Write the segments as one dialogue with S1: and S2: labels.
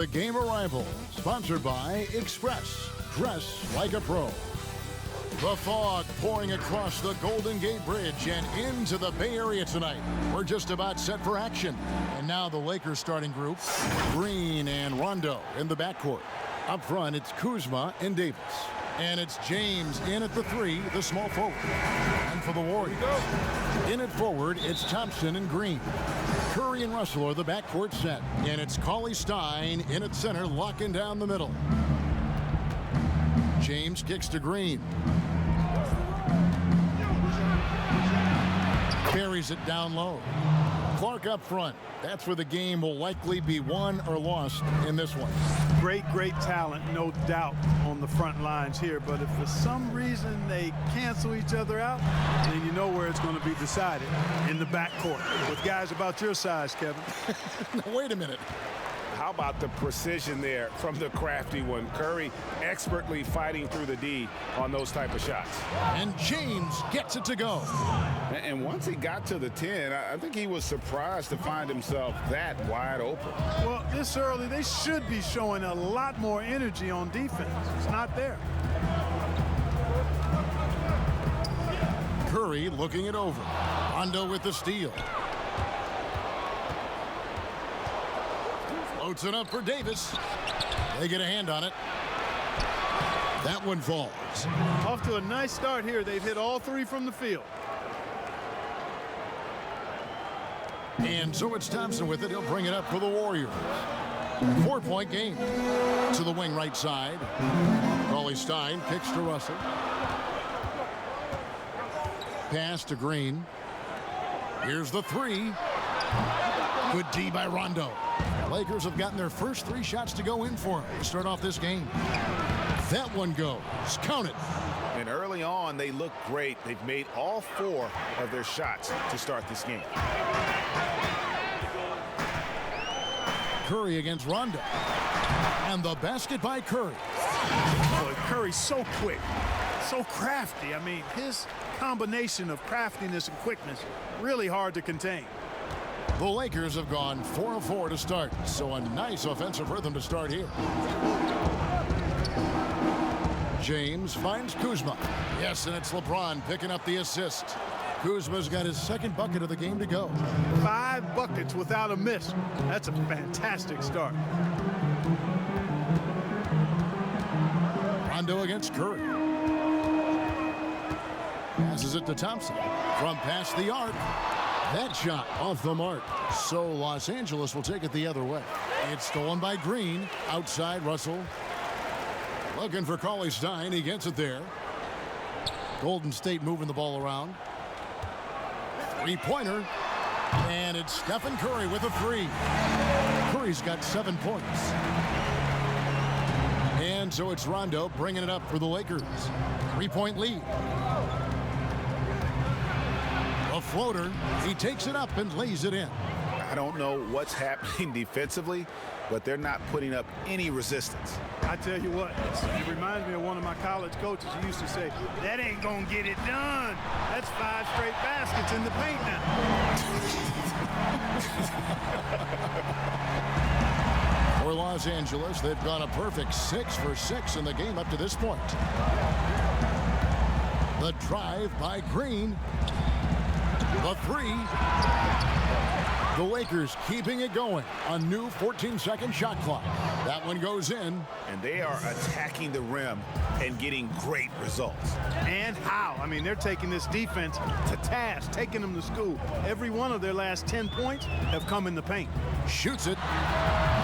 S1: The game arrival, sponsored by Express. Dress like a pro. The fog pouring across the Golden Gate Bridge and into the Bay Area tonight. We're just about set for action. And now the Lakers starting group, Green and Rondo in the backcourt. Up front, it's Kuzma and Davis. And it's James in at the three, the small forward. And for the Warriors, in at forward, it's Thompson and Green. Curry and Russell are the backcourt set. And it's Cauley-Stein in at center, locking down the middle. James kicks to Green. Carries it down low. Clark up front. That's where the game will likely be won or lost in this one.
S2: Great talent, no doubt, on the front lines here. But if for some reason they cancel each other out, then you know where it's going to be decided, in the backcourt with guys about your size, Kevin.
S1: Now, wait a minute.
S3: How about the precision there from the crafty one? Curry expertly fighting through the D on those type of shots.
S1: And James gets it to go.
S3: And once he got to the 10, I think he was surprised to find himself that wide open.
S2: Well, this early, they should be showing a lot more energy on defense. It's not there.
S1: Curry looking it over. Rondo with the steal. Floats it up for Davis. They get a hand on it. That one falls.
S2: Off to a nice start here. They've hit all three from the field.
S1: And so it's Thompson with it. He'll bring it up for the Warriors. 4-point game. To the wing right side. Cauley-Stein kicks to Russell. Pass to Green. Here's the three. Good D by Rondo. The Lakers have gotten their first three shots to go in for him to start off this game. That one goes. Count it.
S3: And early on, they look great. They've made all four of their shots to start this game.
S1: Curry against Rondo. And the basket by Curry.
S2: Boy, Curry's so quick, so crafty. I mean, his combination of craftiness and quickness, really hard to contain.
S1: The Lakers have gone 4 of 4 to start, so a nice offensive rhythm to start here. James finds Kuzma. Yes, and it's LeBron picking up the assist. Kuzma's got his second bucket of the game to go.
S2: 5 buckets without a miss. That's a fantastic start.
S1: Rondo against Curry. Passes it to Thompson. From past the arc. That shot off the mark. So Los Angeles will take it the other way. It's stolen by Green. Outside Russell. Looking for Cauley-Stein. He gets it there. Golden State moving the ball around. Three-pointer. And it's Stephen Curry with a three. Curry's got 7 points. And so it's Rondo bringing it up for the Lakers. 3-point lead. A floater. He takes it up and lays it in.
S3: I don't know what's happening defensively, but they're not putting up any resistance.
S2: I tell you what, it reminds me of one of my college coaches who used to say, that ain't gonna get it done. That's 5 straight baskets in the paint now.
S1: For Los Angeles, they've gone a perfect 6 for 6 in the game up to this point. The drive by Green. The three. The Lakers keeping it going. A new 14-second shot clock. That one goes in.
S3: And they are attacking the rim and getting great results.
S2: And how? I mean, they're taking this defense to task, taking them to school. Every one of their last 10 points have come in the paint.
S1: Shoots it.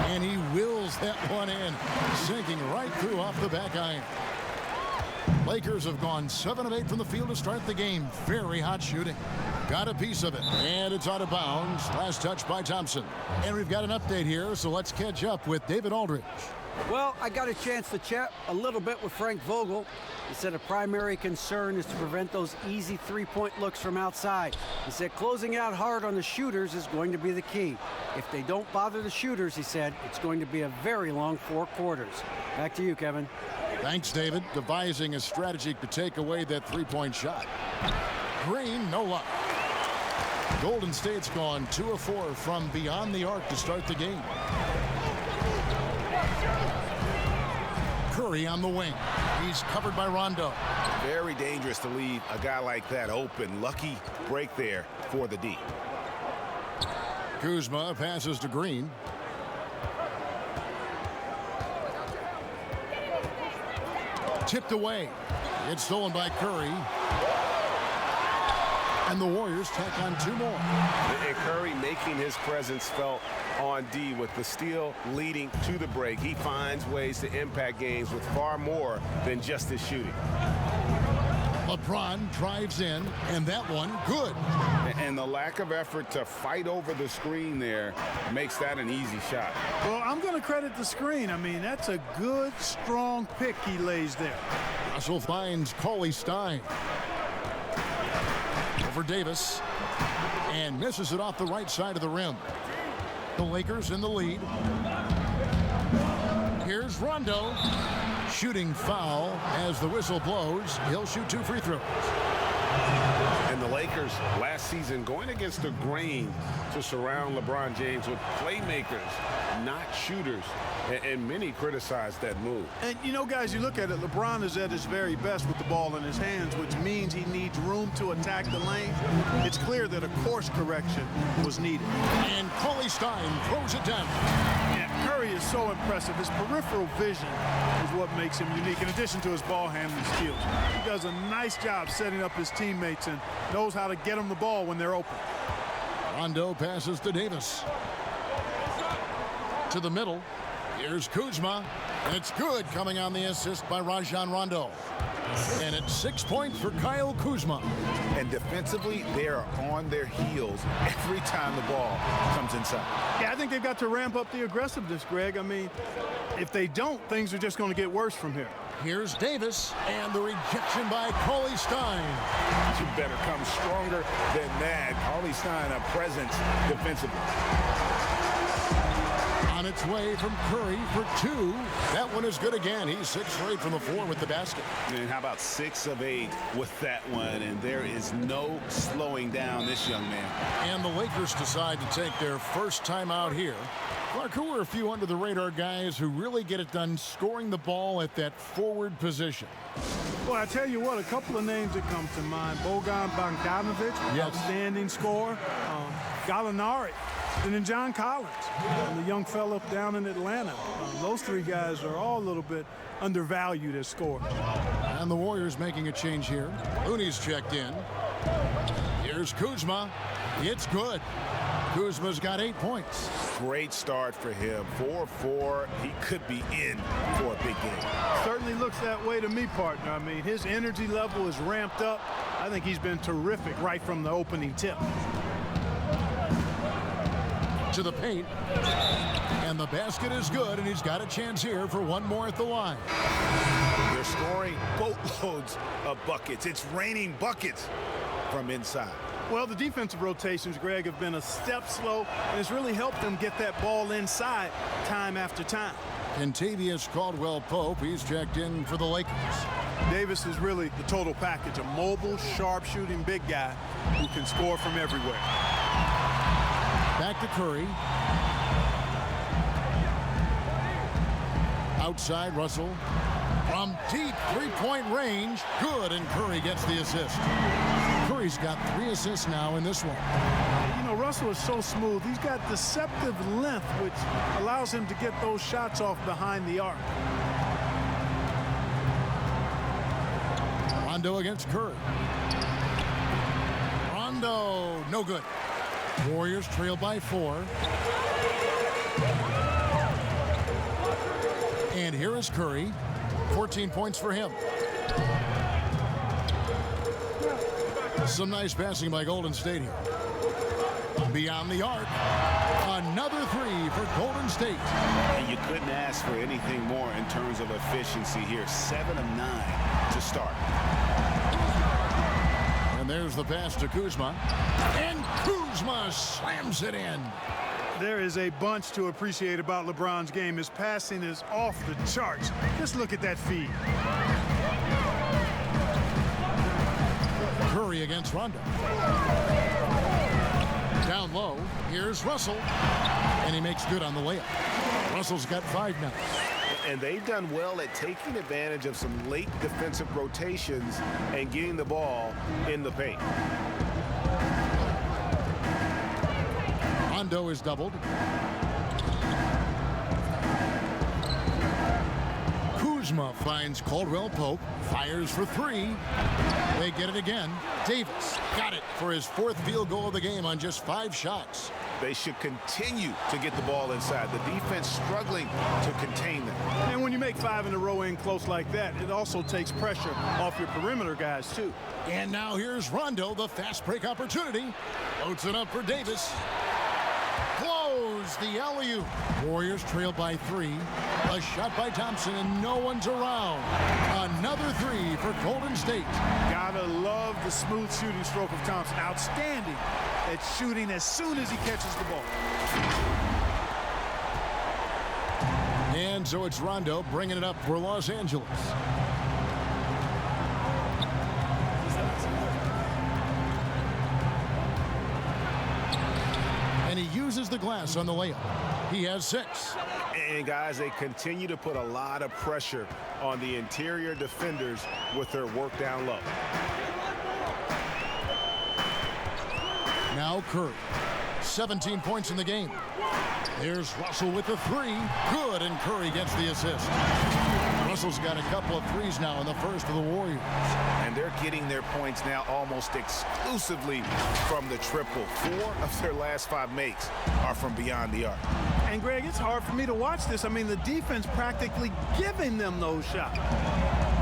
S1: And he wills that one in. Sinking right through off the back iron. Lakers have gone 7 of 8 from the field to start the game. Very hot shooting. Got a piece of it. And it's out of bounds. Last touch by Thompson. And we've got an update here, so let's catch up with David Aldridge.
S4: Well, I got a chance to chat a little bit with Frank Vogel. He said a primary concern is to prevent those easy three-point looks from outside. He said closing out hard on the shooters is going to be the key. If they don't bother the shooters, he said, it's going to be a very long 4 quarters. Back to you, Kevin.
S1: Thanks, David. Devising a strategy to take away that three-point shot. Green, no luck. Golden State's gone 2 of 4 from beyond the arc to start the game. Curry on the wing. He's covered by Rondo.
S3: Very dangerous to leave a guy like that open. Lucky break there for the D.
S1: Kuzma passes to Green. Tipped away. It's stolen by Curry. And the Warriors tack on 2 more.
S3: And Curry making his presence felt on D with the steal leading to the break. He finds ways to impact games with far more than just his shooting.
S1: LeBron drives in, and that one good.
S3: And the lack of effort to fight over the screen there makes that an easy shot.
S2: Well, I'm going to credit the screen. I mean, that's a good, strong pick he lays there.
S1: Russell finds Cauley Stein. Over Davis. And misses it off the right side of the rim. The Lakers in the lead. Here's Rondo. Shooting foul as the whistle blows. He'll shoot 2 free throws.
S3: And the Lakers last season going against the grain to surround LeBron James with playmakers, not shooters. And many criticized that move.
S2: And, you know, guys, you look at it, LeBron is at his very best with the ball in his hands, which means he needs room to attack the lane. It's clear that a course correction was needed.
S1: And Cauley Stein throws it down.
S2: Yeah, Curry is so impressive. His peripheral vision is what makes him unique, in addition to his ball handling skills. He does a nice job setting up his teammates and knows how to get them the ball when they're open.
S1: Rondo passes to Davis. To the middle. Here's Kuzma. It's good, coming on the assist by Rajon Rondo. And it's 6 points for Kyle Kuzma.
S5: And defensively, they are on their heels every time the ball comes inside.
S2: Yeah, I think they've got to ramp up the aggressiveness, Greg. I mean, if they don't, things are just going to get worse from here.
S1: Here's Davis, and the rejection by Cauley Stein.
S3: You better come stronger than that. Cauley Stein, a presence defensively.
S1: On its way from Curry for 2. That one is good again. He's 6 for 8 from the floor with the basket.
S5: And how about 6 of 8 with that one? And there is no slowing down this young man.
S1: And the Lakers decide to take their first time out here. Clark, who are a few under-the-radar guys who really get it done scoring the ball at that forward position?
S2: Well, I tell you what, a couple of names that come to mind. Bojan Bogdanovic,
S1: yes,
S2: outstanding scorer. Gallinari, and then John Collins, and the young fellow down in Atlanta. Those 3 guys are all a little bit undervalued as scorers.
S1: And the Warriors making a change here. Looney's checked in. Here's Kuzma. It's good. Kuzma's got 8 points.
S5: Great start for him. 4-4. He could be in for a big game.
S2: Certainly looks that way to me, partner. I mean, his energy level is ramped up. I think he's been terrific right from the opening tip.
S1: To the paint. And the basket is good, and he's got a chance here for 1 more at the line.
S5: They're scoring boatloads of buckets. It's raining buckets from inside.
S2: Well, the defensive rotations, Greg, have been a step slow, and it's really helped them get that ball inside time after time.
S1: Kentavious Caldwell-Pope, he's checked in for the Lakers.
S2: Davis is really the total package, a mobile, sharp-shooting big guy who can score from everywhere.
S1: Back to Curry. Outside, Russell. From deep three-point range. Good, and Curry gets the assist. Curry's got 3 assists now in this one.
S2: You know, Russell is so smooth. He's got deceptive length, which allows him to get those shots off behind the arc.
S1: Rondo against Curry. Rondo, no good. Warriors trail by 4. And here is Curry. 14 points for him. Some nice passing by Golden State here. Beyond the arc. Another 3 for Golden State.
S5: And you couldn't ask for anything more in terms of efficiency here. 7 of 9 to start.
S1: And there's the pass to Kuzma. And Kuzma slams it in.
S2: There is a bunch to appreciate about LeBron's game. His passing is off the charts. Just look at that feed.
S1: Curry against Rondo. Down low, here's Russell. And he makes good on the layup. Russell's got 5 now.
S5: And they've done well at taking advantage of some late defensive rotations and getting the ball in the paint.
S1: Rondo is doubled. Kuzma finds Caldwell Pope, fires for three. They get it again. Davis got it for his 4th field goal of the game on just 5 shots.
S5: They should continue to get the ball inside. The defense struggling to contain them.
S2: And when you make 5 in a row in close like that, it also takes pressure off your perimeter guys, too.
S1: And now here's Rondo, the fast break opportunity. Loads it up for Davis. Blows the alley-oop. Warriors trail by 3. A shot by Thompson, and no one's around. Another 3 for Golden State.
S2: Gotta love the smooth shooting stroke of Thompson. Outstanding at shooting as soon as he catches the ball.
S1: And so it's Rondo bringing it up for Los Angeles. And he uses the glass on the layup. He has 6.
S5: And guys, they continue to put a lot of pressure on the interior defenders with their work down low.
S1: Now Curry. 17 points in the game. Here's Russell with the 3. Good, and Curry gets the assist. Russell's got a couple of threes now in the first of the Warriors.
S5: And they're getting their points now almost exclusively from the triple. 4 of their last 5 makes are from beyond the arc.
S2: And, Greg, it's hard for me to watch this. I mean, the defense practically giving them those shots.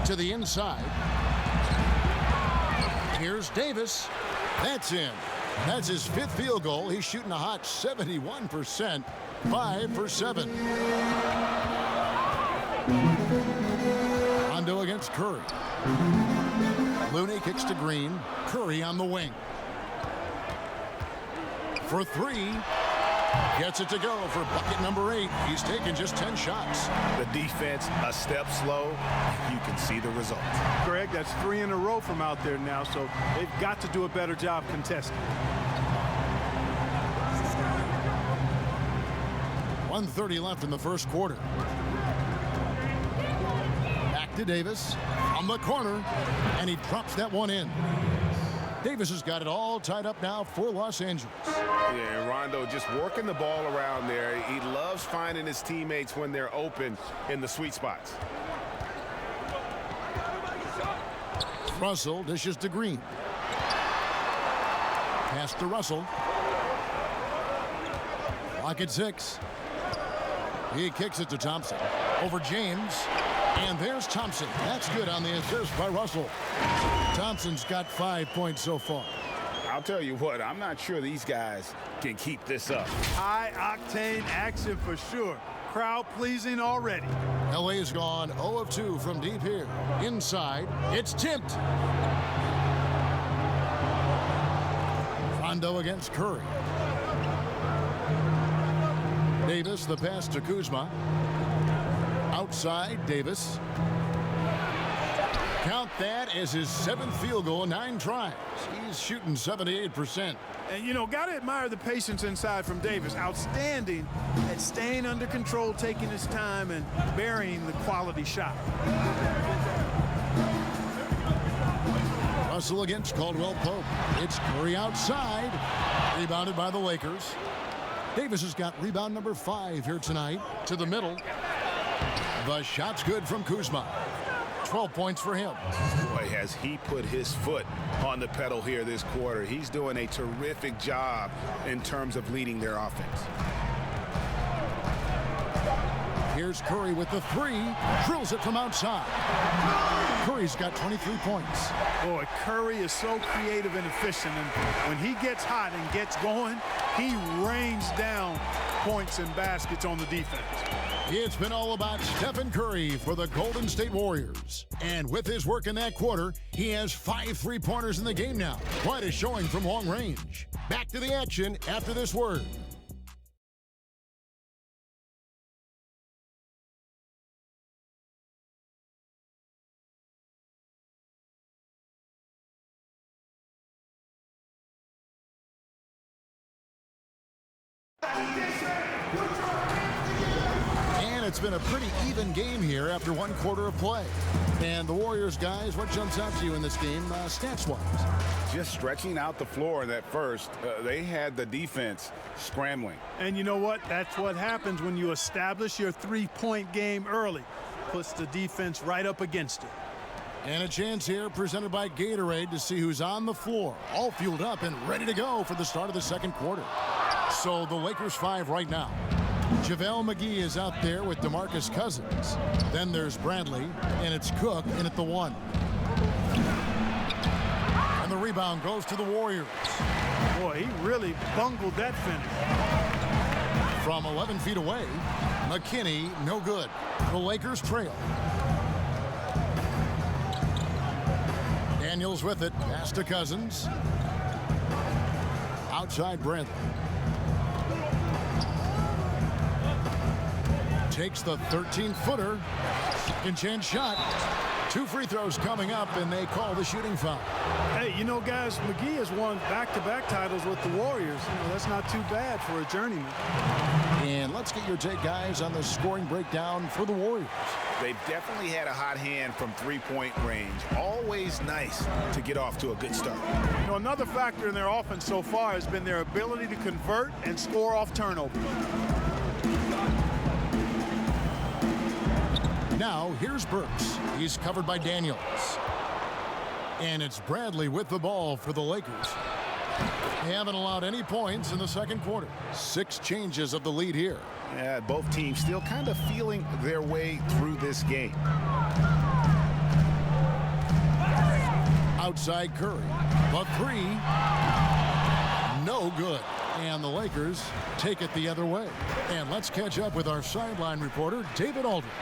S1: To the inside. Here's Davis. That's in. That's his 5th field goal. He's shooting a hot 71%. 5 for 7. Rondo against Curry. Looney kicks to Green. Curry on the wing. For 3. Gets it to go for bucket number 8. He's taken just 10 shots.
S5: The defense a step slow. You can see the result.
S2: Greg, that's 3 in a row from out there now, so they've got to do a better job contesting.
S1: 1:30 left in the first quarter. Back to Davis on the corner, and he drops that one in. Davis has got it all tied up now for Los Angeles.
S3: Yeah, and Rondo just working the ball around there. He loves finding his teammates when they're open in the sweet spots.
S1: Russell dishes to Green. Pass to Russell. Clock at 6. He kicks it to Thompson. Over James. And there's Thompson. That's good on the assist by Russell. Thompson's got 5 points so far.
S3: I'll tell you what, I'm not sure these guys can keep this up.
S2: High-octane action for sure. Crowd pleasing already.
S1: LA's gone 0 of 2 from deep here. Inside, it's tipped. Rondo against Curry. Davis, the pass to Kuzma. Outside, Davis. Count that as his 7th field goal, 9 tries. He's shooting 78%.
S2: And, you know, got to admire the patience inside from Davis. Outstanding at staying under control, taking his time, and burying the quality shot.
S1: Russell against Caldwell Pope. It's Curry outside. Rebounded by the Lakers. Davis has got rebound number 5 here tonight. To the middle. The shot's good from Kuzma. 12 points for him.
S5: Boy, has he put his foot on the pedal here this quarter. He's doing a terrific job in terms of leading their offense.
S1: Here's Curry with the 3. Drills it from outside. Curry's got 23 points.
S2: Boy, Curry is so creative and efficient. And when he gets hot and gets going, he rains down points and baskets on the defense.
S1: It's been all about Stephen Curry for the Golden State Warriors. And with his work in that quarter, he has 5 3-pointers in the game now. Quite a showing from long range. Back to the action after this word. It's been a pretty even game here after one quarter of play. And the Warriors, guys, what jumps out to you in this game stats-wise?
S3: Just stretching out the floor in that first. They had the defense scrambling.
S2: And you know what? That's what happens when you establish your three-point game early. Puts the defense right up against it.
S1: And a chance here presented by Gatorade to see who's on the floor. All fueled up and ready to go for the start of the second quarter. So the Lakers 5 right now. JaVale McGee is out there with DeMarcus Cousins. Then there's Bradley, and it's Cook in at the 1. And the rebound goes to the Warriors.
S2: Boy, he really bungled that finish.
S1: From 11 feet away, McKinney, no good. The Lakers trail. Daniels with it, pass to Cousins. Outside Bradley. Takes the 13-footer. Second chance shot. 2 free throws coming up, and they call the shooting foul.
S2: Hey, you know, guys, McGee has won back-to-back titles with the Warriors. You know, that's not too bad for a journeyman.
S1: And let's get your take, guys, on the scoring breakdown for the Warriors.
S5: They've definitely had a hot hand from three-point range. Always nice to get off to a good start.
S2: You know, another factor in their offense so far has been their ability to convert and score off turnover.
S1: Now, here's Burks. He's covered by Daniels. And it's Bradley with the ball for the Lakers. They haven't allowed any points in the second quarter. 6 changes of the lead here.
S5: Yeah, both teams still kind of feeling their way through this game.
S1: Outside Curry. The 3. No good. And the Lakers take it the other way. And let's catch up with our sideline reporter, David Aldridge.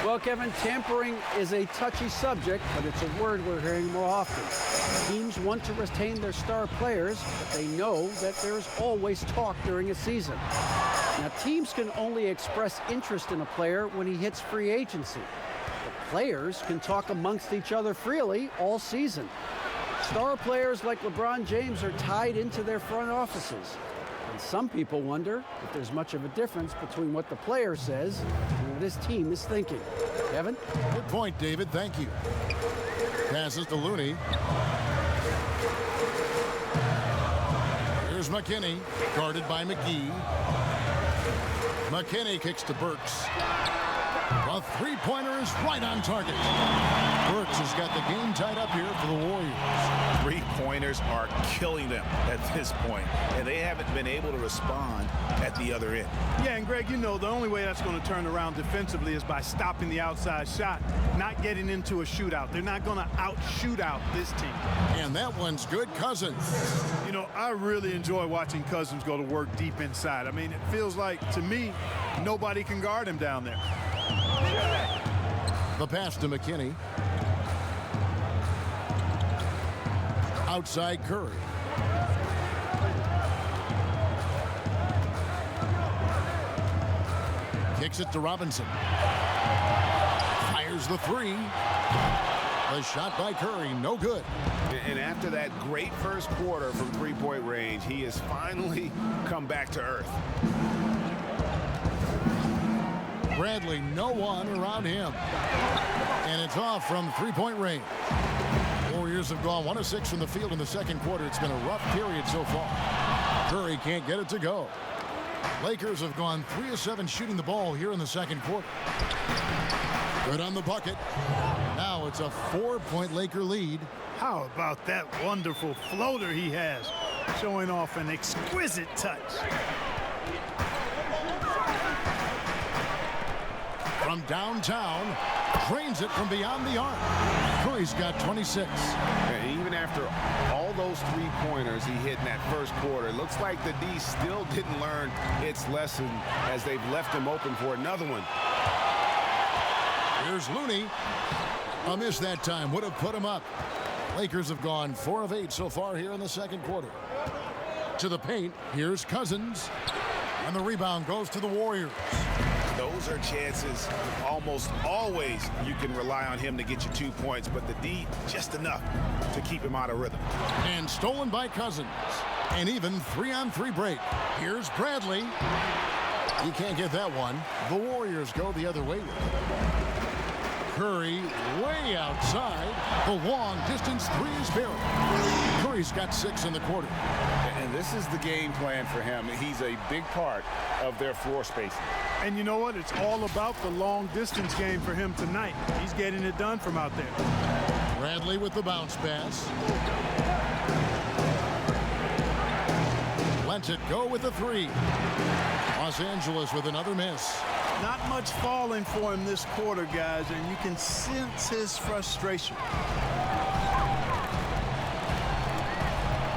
S4: Well, Kevin, tampering is a touchy subject, but it's a word we're hearing more often. Teams want to retain their star players, but they know that there's always talk during a season. Now, teams can only express interest in a player when he hits free agency. The players can talk amongst each other freely all season. Star players like LeBron James are tied into their front offices. And some people wonder if there's much of a difference between what the player says and what his team is thinking. Kevin?
S1: Good point, David. Thank you. Passes to Looney. Here's McKinney, guarded by McGee. McKinney kicks to Burks. The three-pointer is right on target. Burks has got the game tied up here for the Warriors.
S5: Three-pointers are killing them at this point, and they haven't been able to respond at the other end.
S2: Yeah, and Greg, you know, the only way that's going to turn around defensively is by stopping the outside shot, not getting into a shootout. They're not going to out-shoot out this team.
S1: And that one's good. Cousins.
S2: You know, I really enjoy watching Cousins go to work deep inside. I mean, it feels like, to me, nobody can guard him down there.
S1: The pass to McKinney. Outside Curry. Kicks it to Robinson. Fires the 3. The shot by Curry, no good.
S3: And after that great first quarter from three-point range, he has finally come back to earth.
S1: Bradley, no one around him. And it's off from three-point range. Warriors have gone 1 of 6 from the field in the second quarter. It's been a rough period so far. Curry can't get it to go. Lakers have gone 3 of 7 shooting the ball here in the second quarter. Good on the bucket. Now it's a 4-point Laker lead.
S2: How about that wonderful floater he has, showing off an exquisite touch.
S1: From downtown, drains it from beyond the arc. Curry's got 26.
S3: And even after all those three-pointers he hit in that first quarter, it looks like the D still didn't learn its lesson as they've left him open for another one.
S1: Here's Looney. A miss that time would have put him up. Lakers have gone 4 of 8 so far here in the second quarter. To the paint, here's Cousins. And the rebound goes to the Warriors.
S5: Those are chances almost always you can rely on him to get you 2 points, but the D just enough to keep him out of rhythm.
S1: And stolen by Cousins. An even 3-on-3 break. Here's Bradley. He can't get that one. The Warriors go the other way with it. Curry way outside. The long distance three is buried. Curry's got 6 in the quarter.
S5: And this is the game plan for him. He's a big part of their floor spacing.
S2: And you know what? It's all about the long distance game for him tonight. He's getting it done from out there.
S1: Bradley with the bounce pass. Lets it go with the 3. Los Angeles with another miss.
S2: Not much falling for him this quarter, guys, and you can sense his frustration.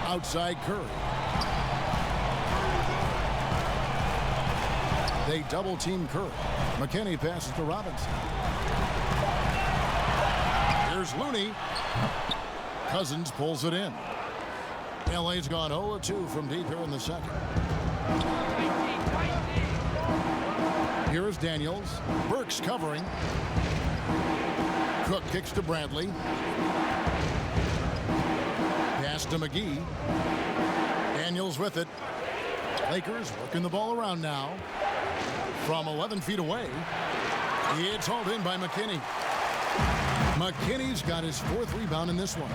S1: Outside Curry. They double team Curry. McKinney passes to Robinson. Here's Looney. Cousins pulls it in. LA's gone 0-2 from deep here in the second. Here is Daniels. Burks covering. Cook kicks to Bradley. Pass to McGee. Daniels with it. Lakers working the ball around now. From 11 feet away. It's hauled in by McKinney. McKinney's got his 4th rebound in this one.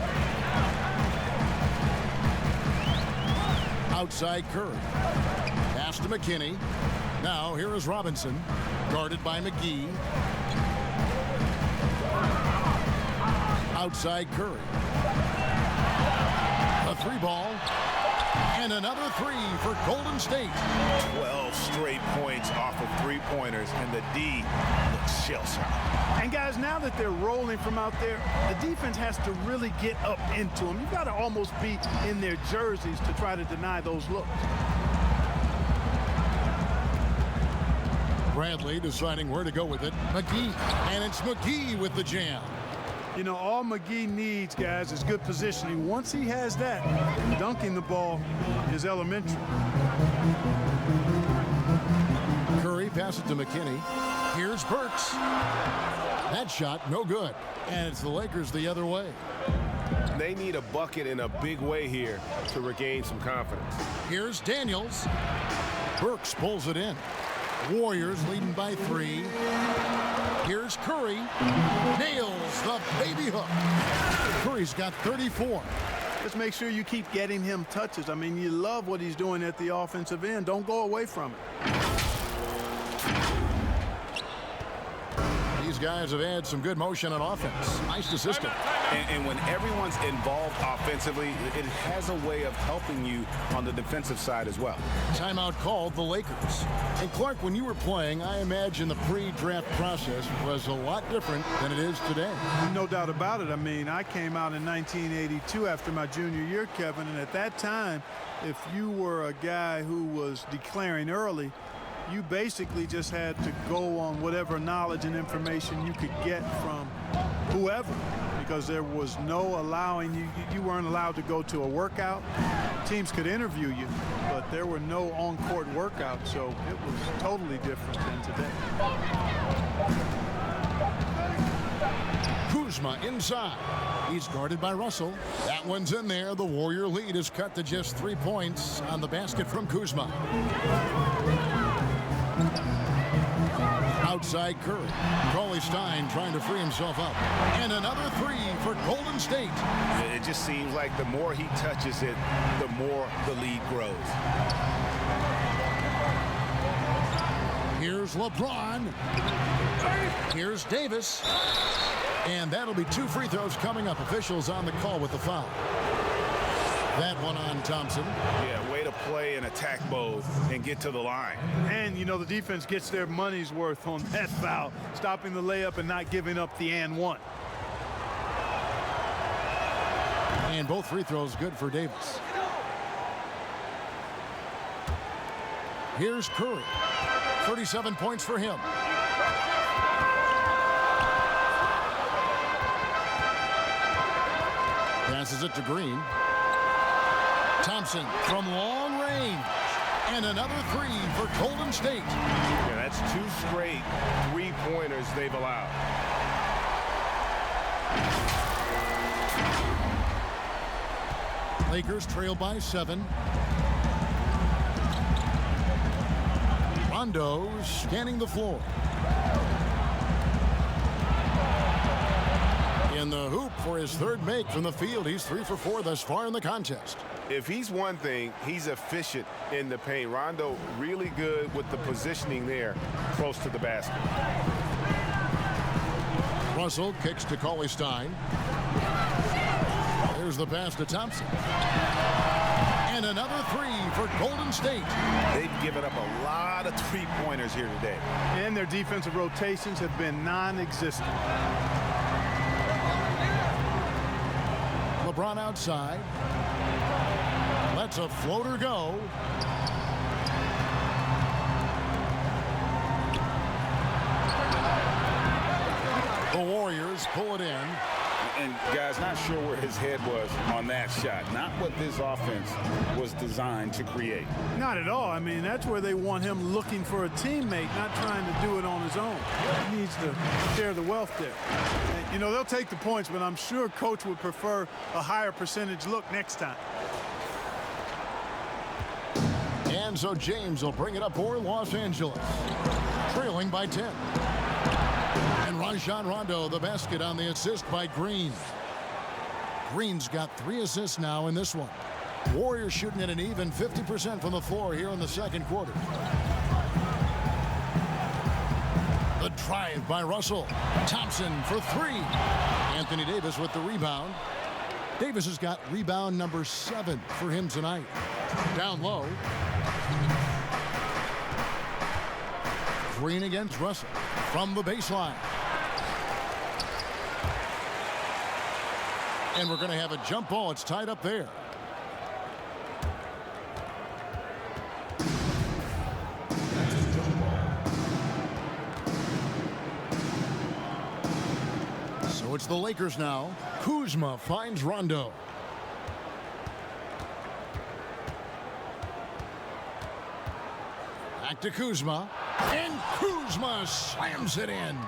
S1: Outside Curry. Pass to McKinney. Now here is Robinson. Guarded by McGee. Outside Curry. A 3-ball. And another 3 for Golden State.
S5: 12 straight points off of 3-pointers, and the D looks shell-shocked.
S2: And guys, now that they're rolling from out there, the defense has to really get up into them. You've got to almost be in their jerseys to try to deny those looks.
S1: Bradley deciding where to go with it. McGee. And it's McGee with the jam.
S2: You know, all McGee needs, guys, is good positioning. Once he has that, dunking the ball is elementary.
S1: Curry passes to McKinney. Here's Burks. That shot, no good. And it's the Lakers the other way.
S3: They need a bucket in a big way here to regain some confidence.
S1: Here's Daniels. Burks pulls it in. Warriors leading by 3. Here's Curry. Nails the baby hook. Curry's got 34.
S2: Just make sure you keep getting him touches. I mean, you love what he's doing at the offensive end. Don't go away from it.
S1: These guys have had some good motion on offense. Nice to system.
S5: And when everyone's involved offensively, it has a way of helping you on the defensive side as well.
S1: Timeout called the Lakers. And Clark, when you were playing, I imagine the pre-draft process was a lot different than it is today.
S2: No doubt about it. I mean, I came out in 1982 after my junior year, Kevin, and at that time, if you were a guy who was declaring early, you basically just had to go on whatever knowledge and information you could get from whoever, because there was no allowing you weren't allowed to go to a workout. Teams could interview you, but there were no on-court workouts, so it was totally different than today.
S1: Kuzma inside. He's guarded by Russell. That one's in there. The Warrior lead is cut to just 3 points on the basket from Kuzma. Outside Curry. Cauley-Stein trying to free himself up. And another 3 for Golden State.
S5: It just seems like the more he touches it, the more the lead grows.
S1: Here's LeBron. Here's Davis. And that'll be 2 free throws coming up. Officials on the call with the foul. That one on Thompson.
S5: Yeah, way to play and attack mode and get to the line.
S2: And, you know, the defense gets their money's worth on that foul, stopping the layup and not giving up the and one.
S1: And both free throws good for Davis. Here's Curry. 37 points for him. Passes it to Green. Thompson from long range. And another 3 for Golden State.
S3: Yeah, that's 2 straight 3-pointers they've allowed.
S1: Lakers trail by 7. Rondo scanning the floor. In the hoop for his third make from the field. He's 3 for 4 thus far in the contest.
S3: If he's one thing, he's efficient in the paint. Rondo really good with the positioning there close to the basket.
S1: Russell kicks to Cauley-Stein. There's the pass to Thompson. And another 3 for Golden State.
S5: They've given up a lot of three-pointers here today.
S2: And their defensive rotations have been non-existent.
S1: LeBron outside. Lets a floater go. The Warriors pull it in.
S3: And guys, not sure where his head was on that shot. Not what this offense was designed to create.
S2: Not at all. I mean, that's where they want him looking for a teammate, not trying to do it on his own. He needs to share the wealth there. And, you know, they'll take the points, but I'm sure coach would prefer a higher percentage look next time.
S1: And so James will bring it up for Los Angeles, trailing by 10. And Rajon Rondo, the basket on the assist by Green. Green's got 3 assists now in this one. Warriors shooting at an even 50% from the floor here in the second quarter. The drive by Russell. Thompson for 3. Anthony Davis with the rebound. Davis has got rebound number 7 for him tonight. Down low. Green against Russell from the baseline. And we're going to have a jump ball. It's tied up there. So it's the Lakers now. Kuzma finds Rondo. Back to Kuzma. And Kuzma slams it in.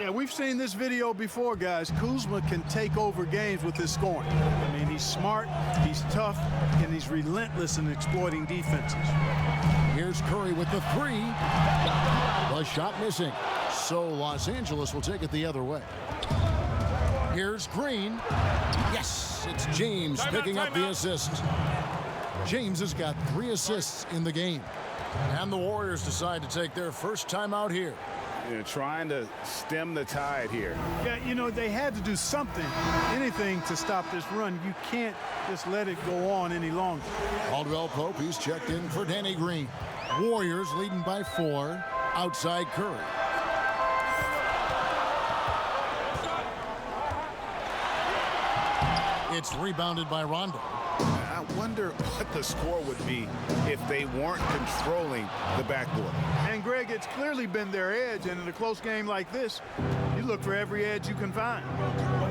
S2: Yeah, we've seen this video before, guys. Kuzma can take over games with his scoring. I mean, he's smart, he's tough, and he's relentless in exploiting defenses.
S1: Here's Curry with the 3. The shot missing. So Los Angeles will take it the other way. Here's Green. Yes, it's James picking up the assist. James has got 3 assists in the game. And the Warriors decide to take their first timeout here.
S3: You know, trying to stem the tide here.
S2: Yeah, you know, they had to do something, anything to stop this run. You can't just let it go on any longer.
S1: Caldwell Pope, he's checked in for Danny Green. Warriors leading by 4 outside Curry. It's rebounded by Rondo.
S5: I wonder what the score would be if they weren't controlling the backboard.
S2: And, Greg, it's clearly been their edge, and in a close game like this, you look for every edge you can find.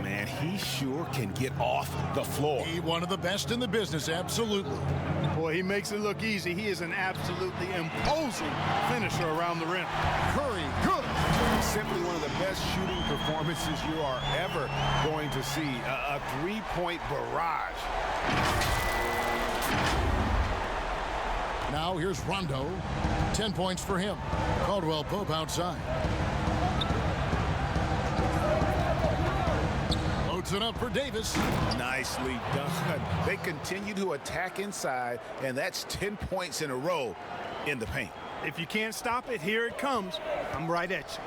S5: Man, he sure can get off the floor.
S1: He one of the best in the business, absolutely.
S2: Boy, he makes it look easy. He is an absolutely imposing finisher around the rim.
S1: Curry, good.
S3: Simply one of the best shooting performances you are ever going to see. A three-point barrage.
S1: Now here's Rondo. 10 points for him. Caldwell Pope outside. Loads it up for Davis.
S5: Nicely done. They continue to attack inside, and that's 10 points in a row in the paint.
S2: If you can't stop it, here it comes. I'm right at you.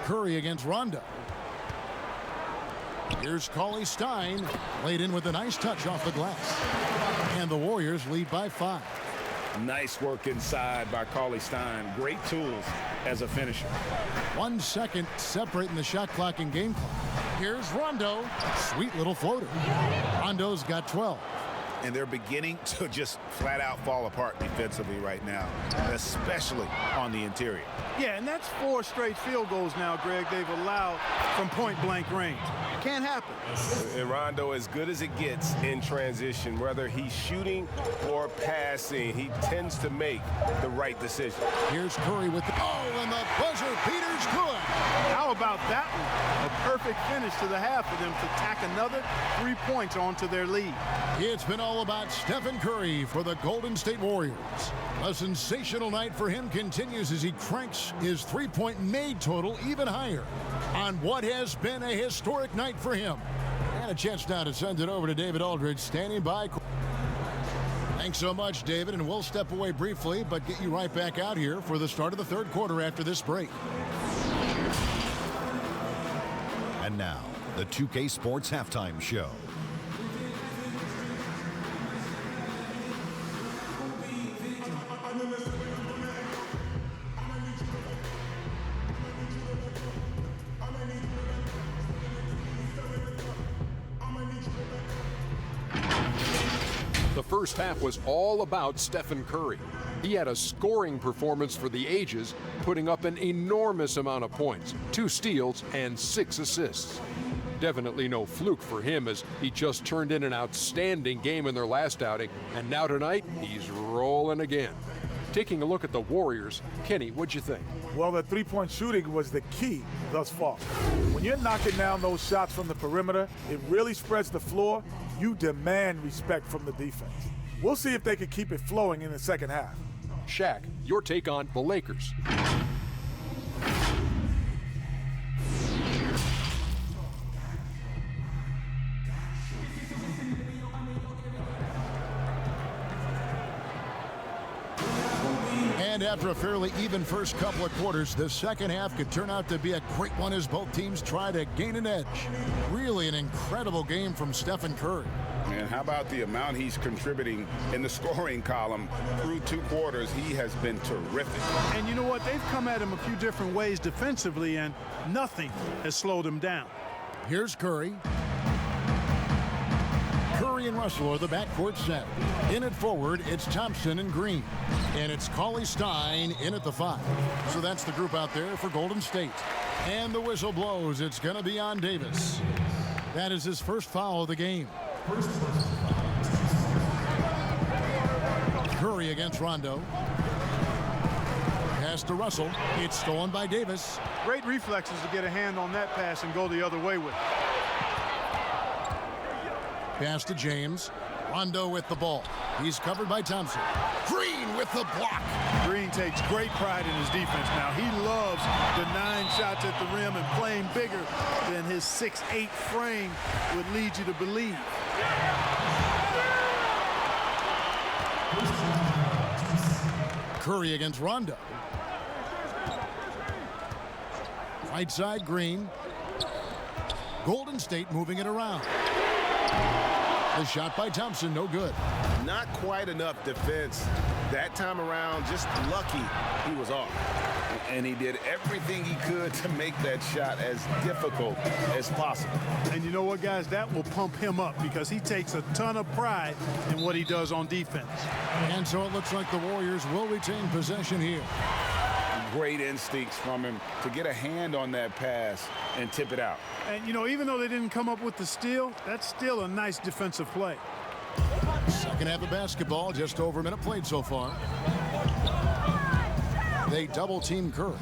S1: Curry against Rondo. Here's Cauley-Stein, laid in with a nice touch off the glass. And the Warriors lead by 5.
S3: Nice work inside by Cauley-Stein. Great tools as a finisher.
S1: 1 second separating the shot clock and game clock. Here's Rondo. Sweet little floater. Rondo's got 12.
S5: And they're beginning to just flat out fall apart defensively right now, especially on the interior.
S2: Yeah, and that's 4 straight field goals now, Greg, they've allowed from point-blank range. Can't happen.
S3: And Rondo, as good as it gets in transition, whether he's shooting or passing, he tends to make the right decision.
S1: Here's Curry with the and the buzzer beater is good.
S2: How about that one? A perfect finish to the half for them to tack another 3 points onto their lead.
S1: It's been all about Stephen Curry for the Golden State Warriors. A sensational night for him continues as he cranks his three-point made total even higher on what has been a historic night for him. And a chance now to send it over to David Aldridge, standing by. Thanks so much, David, and we'll step away briefly, but get you right back out here for the start of the third quarter after this break.
S6: And now, the 2K Sports Halftime Show.
S7: The first half was all about Stephen Curry. He had a scoring performance for the ages, putting up an enormous amount of points, 2 steals and 6 assists. Definitely no fluke for him, as he just turned in an outstanding game in their last outing, and now tonight he's rolling again. Taking a look at the Warriors, Kenny, what'd you think?
S8: Well, the three-point shooting was the key thus far. When you're knocking down those shots from the perimeter, it really spreads the floor. You demand respect from the defense. We'll see if they can keep it flowing in the second half.
S7: Shaq, your take on the Lakers.
S1: And after a fairly even first couple of quarters, the second half could turn out to be a great one as both teams try to gain an edge. Really an incredible game from Stephen Curry.
S3: And how about the amount he's contributing in the scoring column through 2 quarters? He has been terrific.
S2: And you know what? They've come at him a few different ways defensively, and nothing has slowed him down.
S1: Here's Curry. Curry and Russell are the backcourt set. In at forward, it's Thompson and Green. And it's Cauley-Stein in at the 5. So that's the group out there for Golden State. And the whistle blows. It's going to be on Davis. That is his first foul of the game. Curry against Rondo. Pass to Russell. It's stolen by Davis.
S2: Great reflexes to get a hand on that pass and go the other way with it.
S1: Pass to James. Rondo with the ball. He's covered by Thompson. Green with the block.
S2: Green takes great pride in his defense now. He loves denying shots at the rim and playing bigger than his 6'8" frame would lead you to believe.
S1: Curry against Rondo. Right side, Green. Golden State moving it around. The shot by Thompson, no good.
S5: Not quite enough defense that time around. Just lucky he was off. And he did everything he could to make that shot as difficult as possible.
S2: And you know what, guys? That will pump him up because he takes a ton of pride in what he does on defense.
S1: And so it looks like the Warriors will retain possession here.
S3: Great instincts from him to get a hand on that pass and tip it out.
S2: And, you know, even though they didn't come up with the steal, that's still a nice defensive play.
S1: Second half of basketball, just over a minute played so far. They double-team Curry.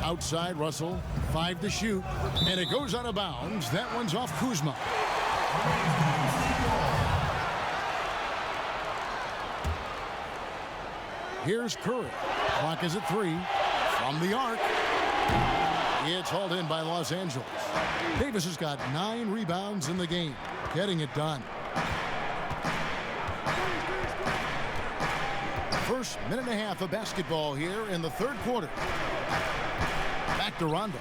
S1: Outside, Russell, 5 to shoot, and it goes out of bounds. That one's off Kuzma. Here's Curry. Clock is at 3. From the arc. It's hauled in by Los Angeles. Davis has got 9 rebounds in the game, getting it done. First minute and a half of basketball here in the third quarter. Back to Rondo.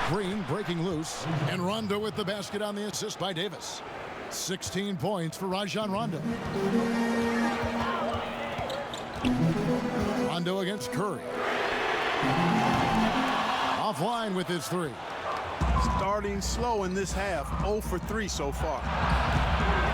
S1: Green breaking loose, and Rondo with the basket on the assist by Davis. 16 points for Rajon Rondo. Rondo against Curry. Offline with his 3.
S2: Starting slow in this half, 0 for 3 so far.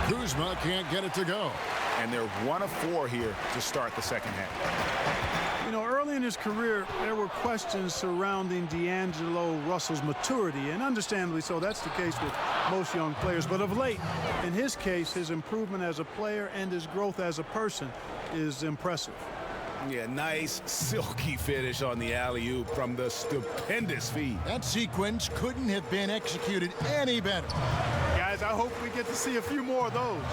S1: Kuzma can't get it to go.
S5: And they're 1 of 4 here to start the second half.
S2: You know, early in his career, there were questions surrounding D'Angelo Russell's maturity, and understandably so. That's the case with most young players. But of late, in his case, his improvement as a player and his growth as a person is impressive.
S5: Yeah, nice, silky finish on the alley-oop from the stupendous feed.
S1: That sequence couldn't have been executed any better.
S2: Guys, I hope we get to see a few more of those.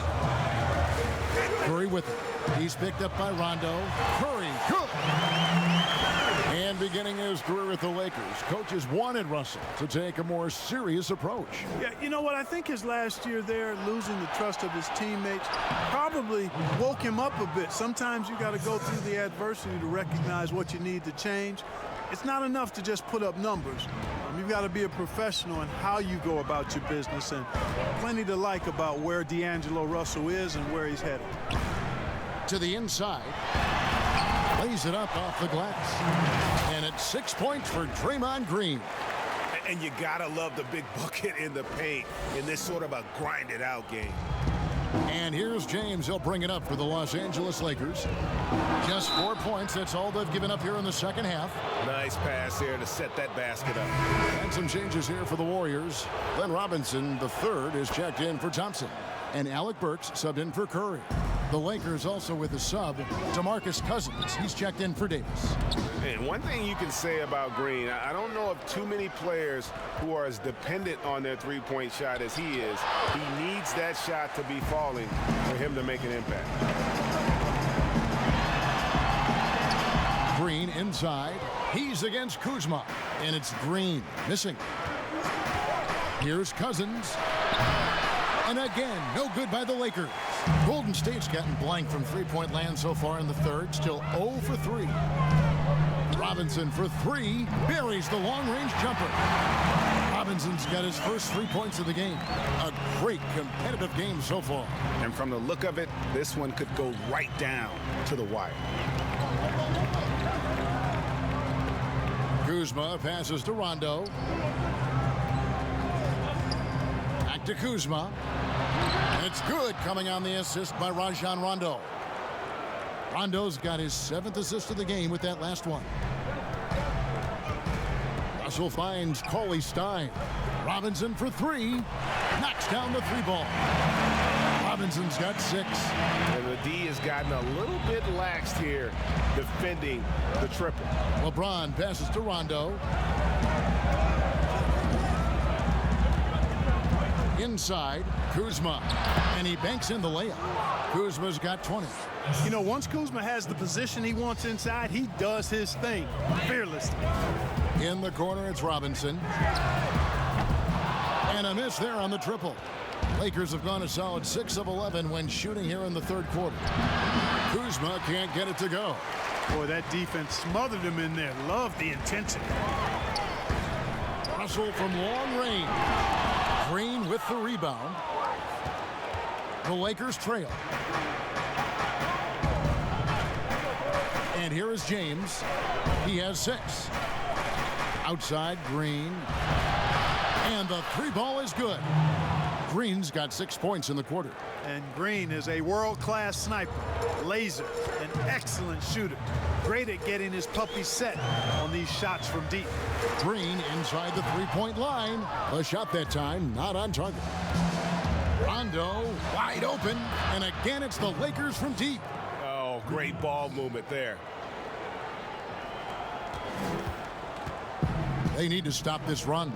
S1: Curry with it. He's picked up by Rondo. Curry, good. And beginning his career with the Lakers, coaches wanted Russell to take a more serious approach.
S2: Yeah, you know what? I think his last year there, losing the trust of his teammates, probably woke him up a bit. Sometimes you got to go through the adversity to recognize what you need to change. It's not enough to just put up numbers. You've got to be a professional in how you go about your business, and plenty to like about where D'Angelo Russell is and where he's headed.
S1: To the inside. Lays it up off the glass. And it's 6 points for Draymond Green.
S5: And you gotta love the big bucket in the paint in this sort of a grinded-out game.
S1: And here's James. He'll bring it up for the Los Angeles Lakers. Just 4 points. That's all they've given up here in the second half.
S5: Nice pass there to set that basket up.
S1: And some changes here for the Warriors. Glenn Robinson, the third, is checked in for Thompson. And Alec Burks subbed in for Curry. The Lakers also with a sub, DeMarcus Cousins. He's checked in for Davis.
S5: And one thing you can say about Green, I don't know of too many players who are as dependent on their three-point shot as he is. He needs that shot to be falling for him to make an impact.
S1: Green inside. He's against Kuzma. And it's Green missing. Here's Cousins. And again, no good by the Lakers. Golden State's gotten blank from three-point land so far in the third. Still 0 for 3. Robinson for 3. Buries the long-range jumper. Robinson's got his first 3 points of the game. A great competitive game so far.
S5: And from the look of it, this one could go right down to the wire.
S1: Kuzma passes to Rondo. Back to Kuzma. It's good, coming on the assist by Rajon Rondo. Rondo's got his 7th assist of the game with that last one. Russell finds Cauley Stein. Robinson for 3. Knocks down the 3 ball. Robinson's got 6.
S5: And the D has gotten a little bit laxed here defending the triple.
S1: LeBron passes to Rondo. Inside, Kuzma, and he banks in the layup. Kuzma's got 20.
S2: You know, once Kuzma has the position he wants inside, he does his thing fearlessly.
S1: In the corner, it's Robinson. And a miss there on the triple. Lakers have gone a solid 6 of 11 when shooting here in the third quarter. Kuzma can't get it to go.
S2: Boy, that defense smothered him in there. Love the intensity.
S1: Russell from long range. Green with the rebound. The Lakers trail. And here is James. He has 6. Outside, Green. And the 3 ball is good. Green's got 6 points in the quarter.
S2: And Green is a world-class sniper, laser, an excellent shooter. Great at getting his puppy set on these shots from deep.
S1: Green inside the 3-point line. A shot that time not on target. Rondo wide open. And again, it's the Lakers from deep.
S5: Oh, great ball movement there.
S1: They need to stop this run.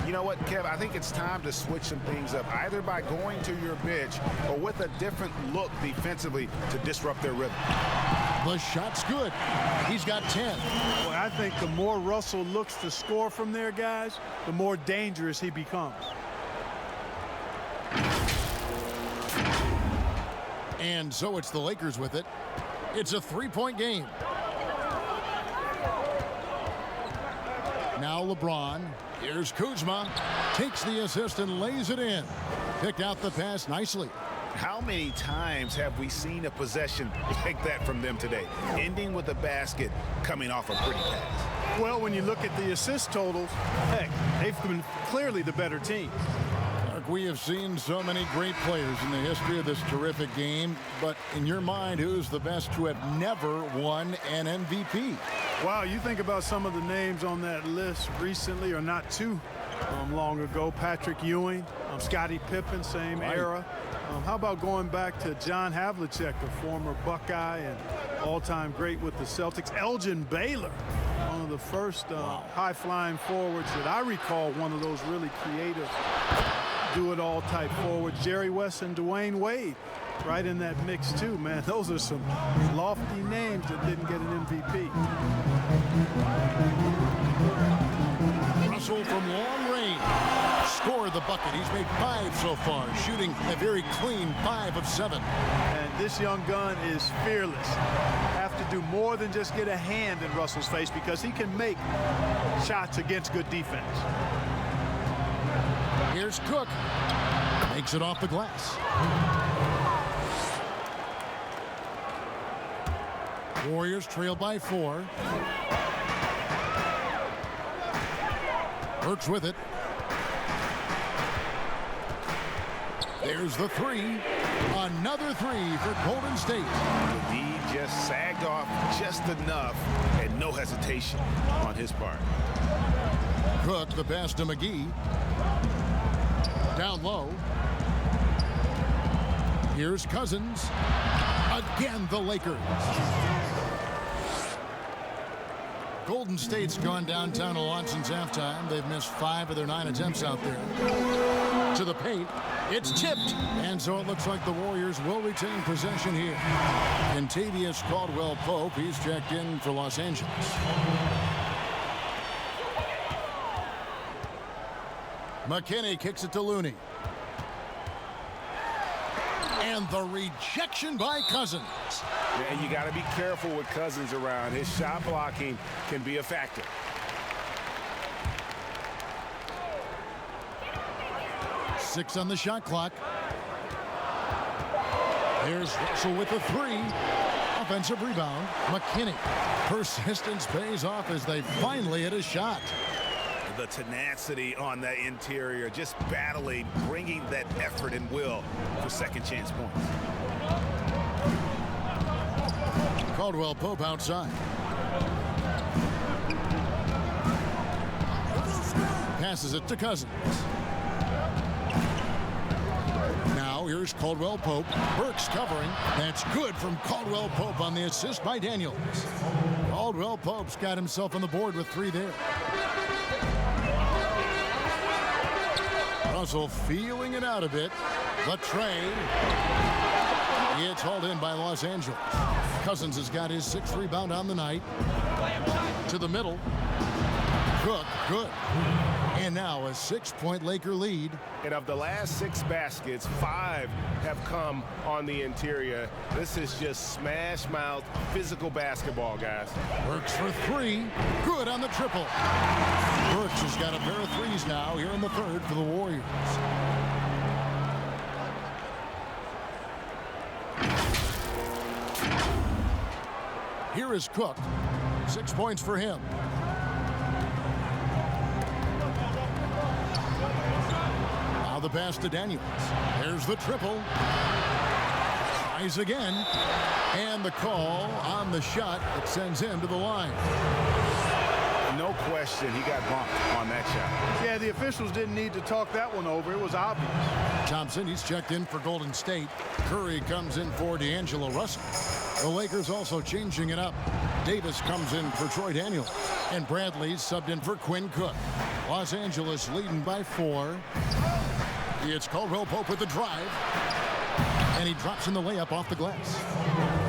S5: You know what, Kev? I think it's time to switch some things up, either by going to your bench or with a different look defensively to disrupt their rhythm.
S1: The shot's good. He's got 10.
S2: Boy, I think the more Russell looks to score from there, guys, the more dangerous he becomes.
S1: And so it's the Lakers with it. It's a 3-point game. Now LeBron. Here's Kuzma. Takes the assist and lays it in. Picked out the pass nicely.
S5: How many times have we seen a possession like that from them today, ending with a basket coming off a pretty pass?
S2: Well, when you look at the assist totals, heck, they've been clearly the better team.
S1: Mark, we have seen so many great players in the history of this terrific game, but in your mind, who's the best to have never won an MVP?
S2: Wow, you think about some of the names on that list recently, or not too long ago. Patrick Ewing, Scottie Pippen, same era. How about going back to John Havlicek, a former Buckeye, and all-time great with the Celtics. Elgin Baylor, one of the first high-flying forwards that I recall, one of those really creative do-it-all type forwards. Jerry West and Dwayne Wade right in that mix too, man. Those are some lofty names that didn't get an MVP.
S1: Russell from long range scored the bucket. He's made 5 so far, shooting a very clean 5 of 7.
S2: And this young gun is fearless. Have to do more than just get a hand in Russell's face because he can make shots against good defense.
S1: Here's Cook. Makes it off the glass. Warriors trail by 4. Burks with it. There's the 3. Another 3 for Golden State.
S5: The D just sagged off just enough and no hesitation on his part.
S1: Cook, the pass to McGee. Down low. Here's Cousins. Again, the Lakers. Golden State's gone downtown a lot since halftime. They've missed 5 of their 9 attempts out there. To the paint. It's tipped. And so it looks like the Warriors will retain possession here. Kentavious Caldwell-Pope, he's checked in for Los Angeles. McKinney kicks it to Looney. And the rejection by Cousins.
S5: And you got to be careful with Cousins around. His shot blocking can be a factor.
S1: Six on the shot clock. Here's Russell with the 3. Offensive rebound. McKinney. Persistence pays off as they finally hit a shot.
S5: The tenacity on that interior, just battling, bringing that effort and will for second chance points.
S1: Caldwell-Pope outside. Passes it to Cousins. Now here's Caldwell-Pope. Burks covering. That's good from Caldwell-Pope on the assist by Daniels. Caldwell-Pope's got himself on the board with 3 there. Russell feeling it out a bit. The trade. It's hauled in by Los Angeles. Cousins has got his 6th rebound on the night. To the middle. Cook, good. And now a 6-point Laker lead.
S5: And of the last 6 baskets, 5 have come on the interior. This is just smash mouth physical basketball, guys.
S1: Burks for 3. Good on the triple. Burks has got a pair of 3s now here in the 3rd for the Warriors. Here is Cook. 6 points for him. Now the pass to Daniels. There's the triple. Tries again. And the call on the shot that sends him to the line.
S5: No question he got bumped on that shot.
S2: Yeah, the officials didn't need to talk that one over. It was obvious.
S1: Thompson, he's checked in for Golden State. Curry comes in for D'Angelo Russell. The Lakers also changing it up. Davis comes in for Troy Daniels. And Bradley's subbed in for Quinn Cook. Los Angeles leading by 4. It's Caldwell-Pope with the drive. And he drops in the layup off the glass.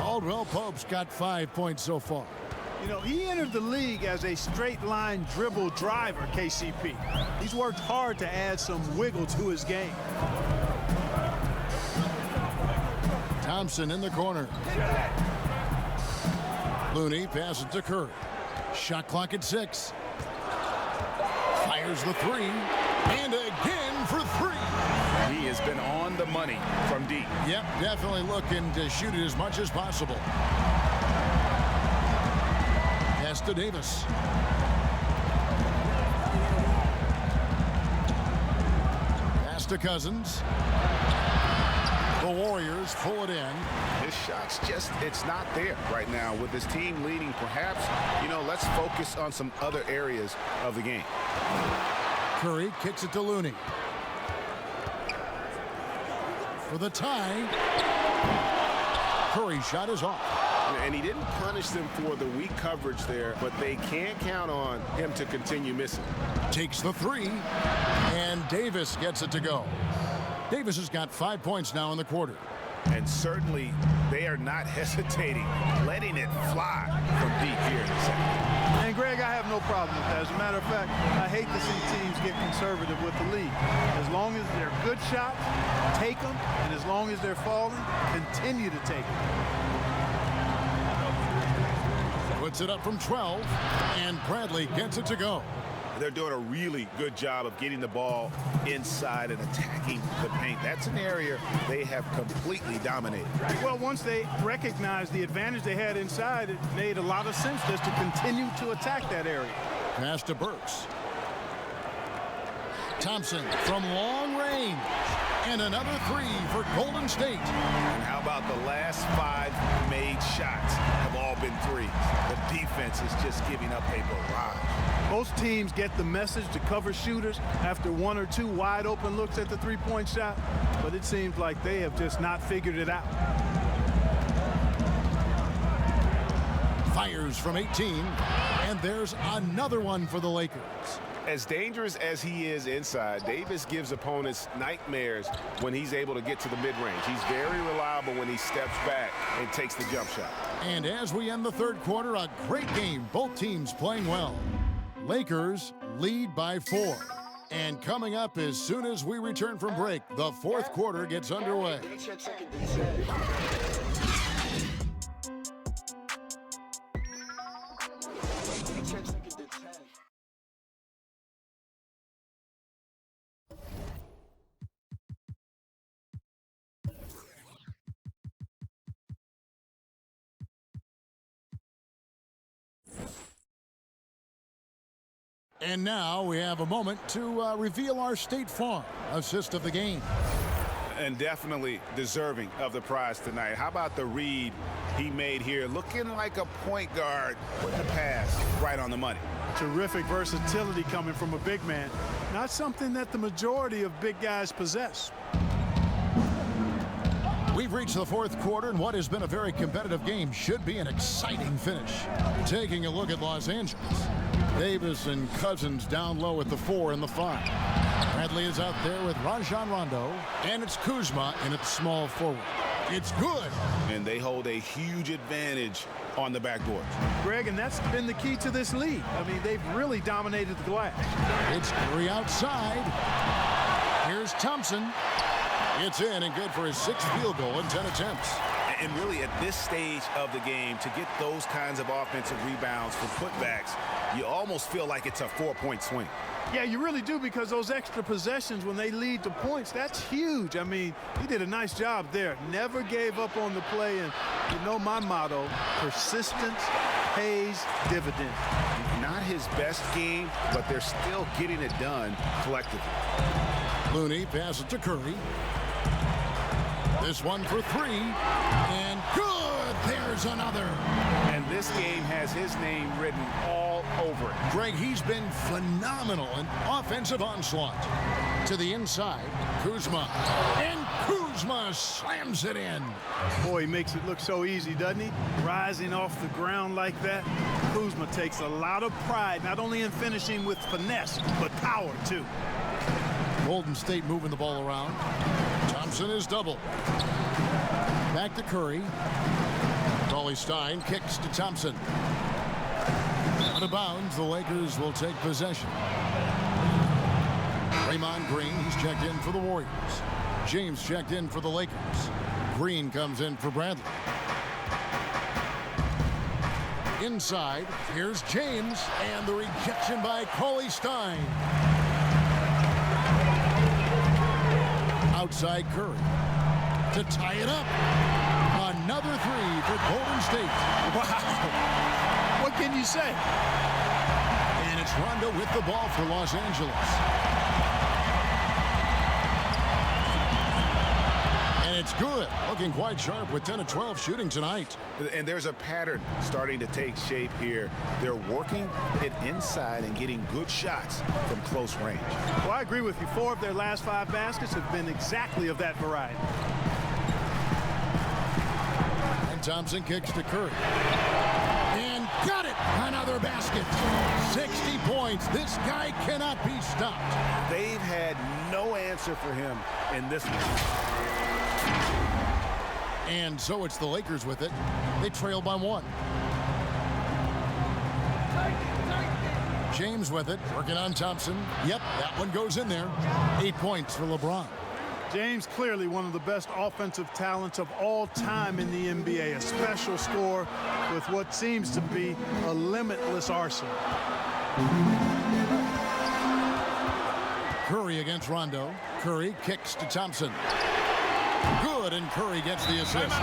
S1: Caldwell-Pope's got 5 points so far.
S2: You know, he entered the league as a straight-line dribble driver, KCP. He's worked hard to add some wiggle to his game.
S1: Thompson in the corner. Looney passes to Curry. Shot clock at 6. Fires the 3. And again for 3.
S5: He has been on the money from deep.
S1: Yep, definitely looking to shoot it as much as possible. Pass to Davis. Pass to Cousins. The Warriors pull it in.
S5: His shot's just, it's not there right now. With his team leading, perhaps, you know, let's focus on some other areas of the game.
S1: Curry kicks it to Looney. For the tie. Curry's shot is off.
S5: And he didn't punish them for the weak coverage there, but they can't count on him to continue missing.
S1: Takes the three, and Davis gets it to go. Davis has got 5 points now in the quarter.
S5: And certainly they are not hesitating, letting it fly from deep here in the second.
S2: And Greg, I have no problem with that. As a matter of fact, I hate to see teams get conservative with the lead. As long as they're good shots, take them. And as long as they're falling, continue to take them.
S1: Puts it up from 12, and Bradley gets it to go.
S5: They're doing a really good job of getting the ball inside and attacking the paint. That's an area they have completely dominated.
S2: Well, once they recognized the advantage they had inside, it made a lot of sense just to continue to attack that area.
S1: Pass to Burks. Thompson from long range. And another three for Golden State.
S5: And how about the last 5 made shots have all been threes? The defense is just giving up a barrage.
S2: Most teams get the message to cover shooters after 1 or 2 wide open looks at the three-point shot, but it seems like they have just not figured it out.
S1: Fires from 18, and there's another one for the Lakers.
S5: As dangerous as he is inside, Davis gives opponents nightmares when he's able to get to the mid-range. He's very reliable when he steps back and takes the jump shot.
S1: And as we end the third quarter, a great game. Both teams playing well. Lakers lead by 4. And coming up as soon as we return from break, the fourth quarter gets underway. And now we have a moment to reveal our State Farm assist of the game.
S5: And definitely deserving of the prize tonight. How about the read he made here? Looking like a point guard with the pass right on the money.
S2: Terrific versatility coming from a big man. Not something that the majority of big guys possess.
S1: We've reached the fourth quarter, and what has been a very competitive game should be an exciting finish. Taking a look at Los Angeles. Davis and Cousins down low at the 4 and the 5. Bradley is out there with Rajon Rondo, and it's Kuzma in at small forward. It's good.
S5: And they hold a huge advantage on the backboard.
S2: Greg, and that's been the key to this league. I mean, they've really dominated the glass.
S1: It's Curry outside. Here's Thompson. It's in and good for his 6th field goal in 10 attempts.
S5: And really at this stage of the game, to get those kinds of offensive rebounds for putbacks, you almost feel like it's a 4-point swing.
S2: Yeah, you really do, because those extra possessions, when they lead to points, that's huge. I mean, he did a nice job there. Never gave up on the play. And you know my motto, persistence pays dividends.
S5: Not his best game, but they're still getting it done collectively.
S1: Looney passes to Curry. This one for 3, and good! There's another.
S5: And this game has his name written all over it.
S1: Greg, he's been phenomenal in offensive onslaught. To the inside, Kuzma. And Kuzma slams it in.
S2: Boy, he makes it look so easy, doesn't he? Rising off the ground like that. Kuzma takes a lot of pride, not only in finishing with finesse, but power, too.
S1: Golden State moving the ball around. Thompson is double. Back to Curry. Cauley-Stein kicks to Thompson. Out of bounds, the Lakers will take possession. Draymond Green, he's checked in for the Warriors. James checked in for the Lakers. Green comes in for Bradley. Inside, here's James, and the rejection by Cauley-Stein. Outside Curry to tie it up. Another 3 for Golden State.
S2: Wow. What can you say?
S1: And it's Rondo with the ball for Los Angeles. And it's good. Looking quite sharp with 10 of 12 shooting tonight.
S5: And there's a pattern starting to take shape here. They're working it inside and getting good shots from close range.
S2: Well, I agree with you. 4 of their last 5 baskets have been exactly of that variety.
S1: Thompson kicks to Curry. And got it! Another basket. 60 points. This guy cannot be stopped.
S5: They've had no answer for him in this one.
S1: And so it's the Lakers with it. They trail by 1. James with it, working on Thompson. Yep, that one goes in there. 8 points for LeBron.
S2: James clearly one of the best offensive talents of all time in the NBA. A special scorer with what seems to be a limitless arsenal.
S1: Curry against Rondo. Curry kicks to Thompson. Good, and Curry gets the assist.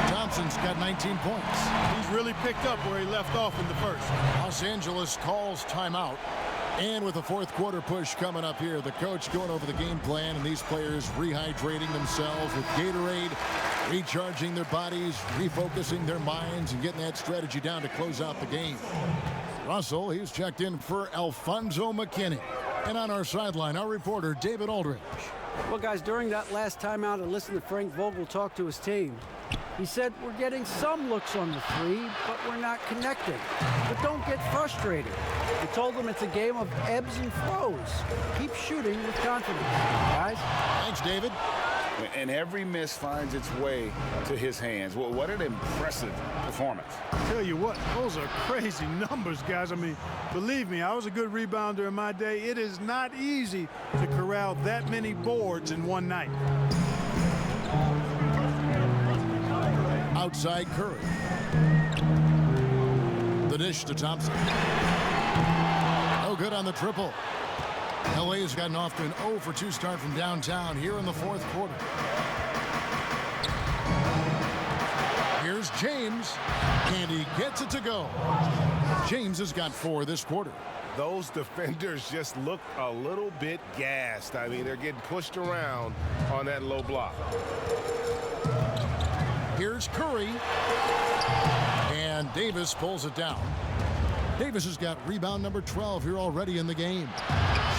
S1: Thompson's got 19 points.
S2: He's really picked up where he left off in the first.
S1: Los Angeles calls timeout. And with the fourth quarter push coming up here, the coach going over the game plan, and these players rehydrating themselves with Gatorade, recharging their bodies, refocusing their minds, and getting that strategy down to close out the game. Russell, he's checked in for Alfonso McKinney. And on our sideline, our reporter, David Aldridge.
S4: Well, guys, during that last timeout, I listened to Frank Vogel talk to his team. He said, we're getting some looks on the three, but we're not connecting. But don't get frustrated. He told them it's a game of ebbs and flows. Keep shooting with confidence, guys.
S1: Thanks, David.
S5: And every miss finds its way to his hands. Well, what an impressive performance.
S2: I tell you what, those are crazy numbers, guys. I mean, believe me, I was a good rebounder in my day. It is not easy to corral that many boards in one night.
S1: Outside Curry. The dish to Thompson. No good on the triple. LA's gotten off to an 0 for 2 start from downtown here in the fourth quarter. Here's James, and he gets it to go. James has got 4 this quarter.
S5: Those defenders just look a little bit gassed. I mean, they're getting pushed around on that low block.
S1: Here's Curry, and Davis pulls it down. Davis has got rebound number 12 here already in the game.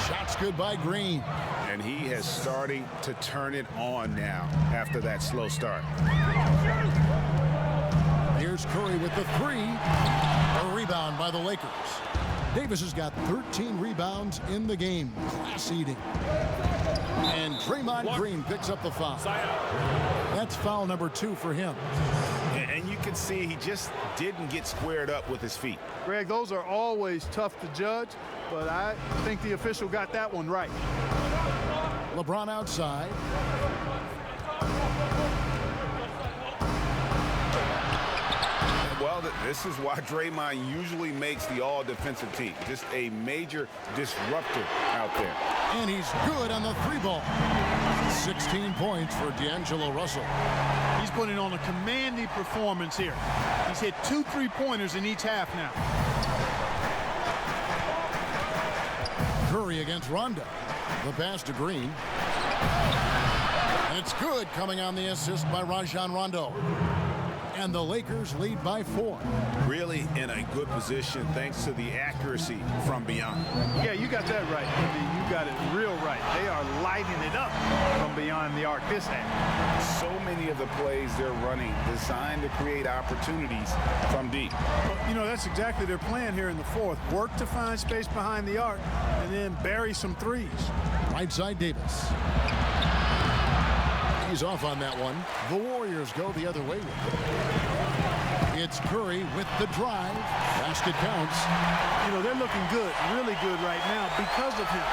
S1: Shots good by Green.
S5: And he has started to turn it on now after that slow start.
S1: Here's Curry with the 3. A rebound by the Lakers. Davis has got 13 rebounds in the game. Class eating. And Draymond Green picks up the foul. That's foul number 2 for him.
S5: And you can see he just didn't get squared up with his feet.
S2: Greg, those are always tough to judge, but I think the official got that one right.
S1: LeBron outside.
S5: Well, this is why Draymond usually makes the all-defensive team. Just a major disruptor out there.
S1: And he's good on the 3-ball. 16 points for D'Angelo Russell.
S2: He's putting on a commanding performance here. He's hit 2 3-pointers in each half now.
S1: Curry against Rondo. The pass to Green. And it's good, coming on the assist by Rajon Rondo. And the Lakers lead by 4.
S5: Really in a good position thanks to the accuracy from beyond.
S2: Yeah, you got that right. You got it real right. They are lighting it up from beyond the arc this half.
S5: So many of the plays they're running designed to create opportunities from deep.
S2: Well, you know, that's exactly their plan here in the fourth. Work to find space behind the arc and then bury some threes.
S1: Right side Davis. He's off on that one. The Warriors go the other way with it. It's Curry with the drive. Basket counts.
S2: You know, they're looking good, really good right now because of him.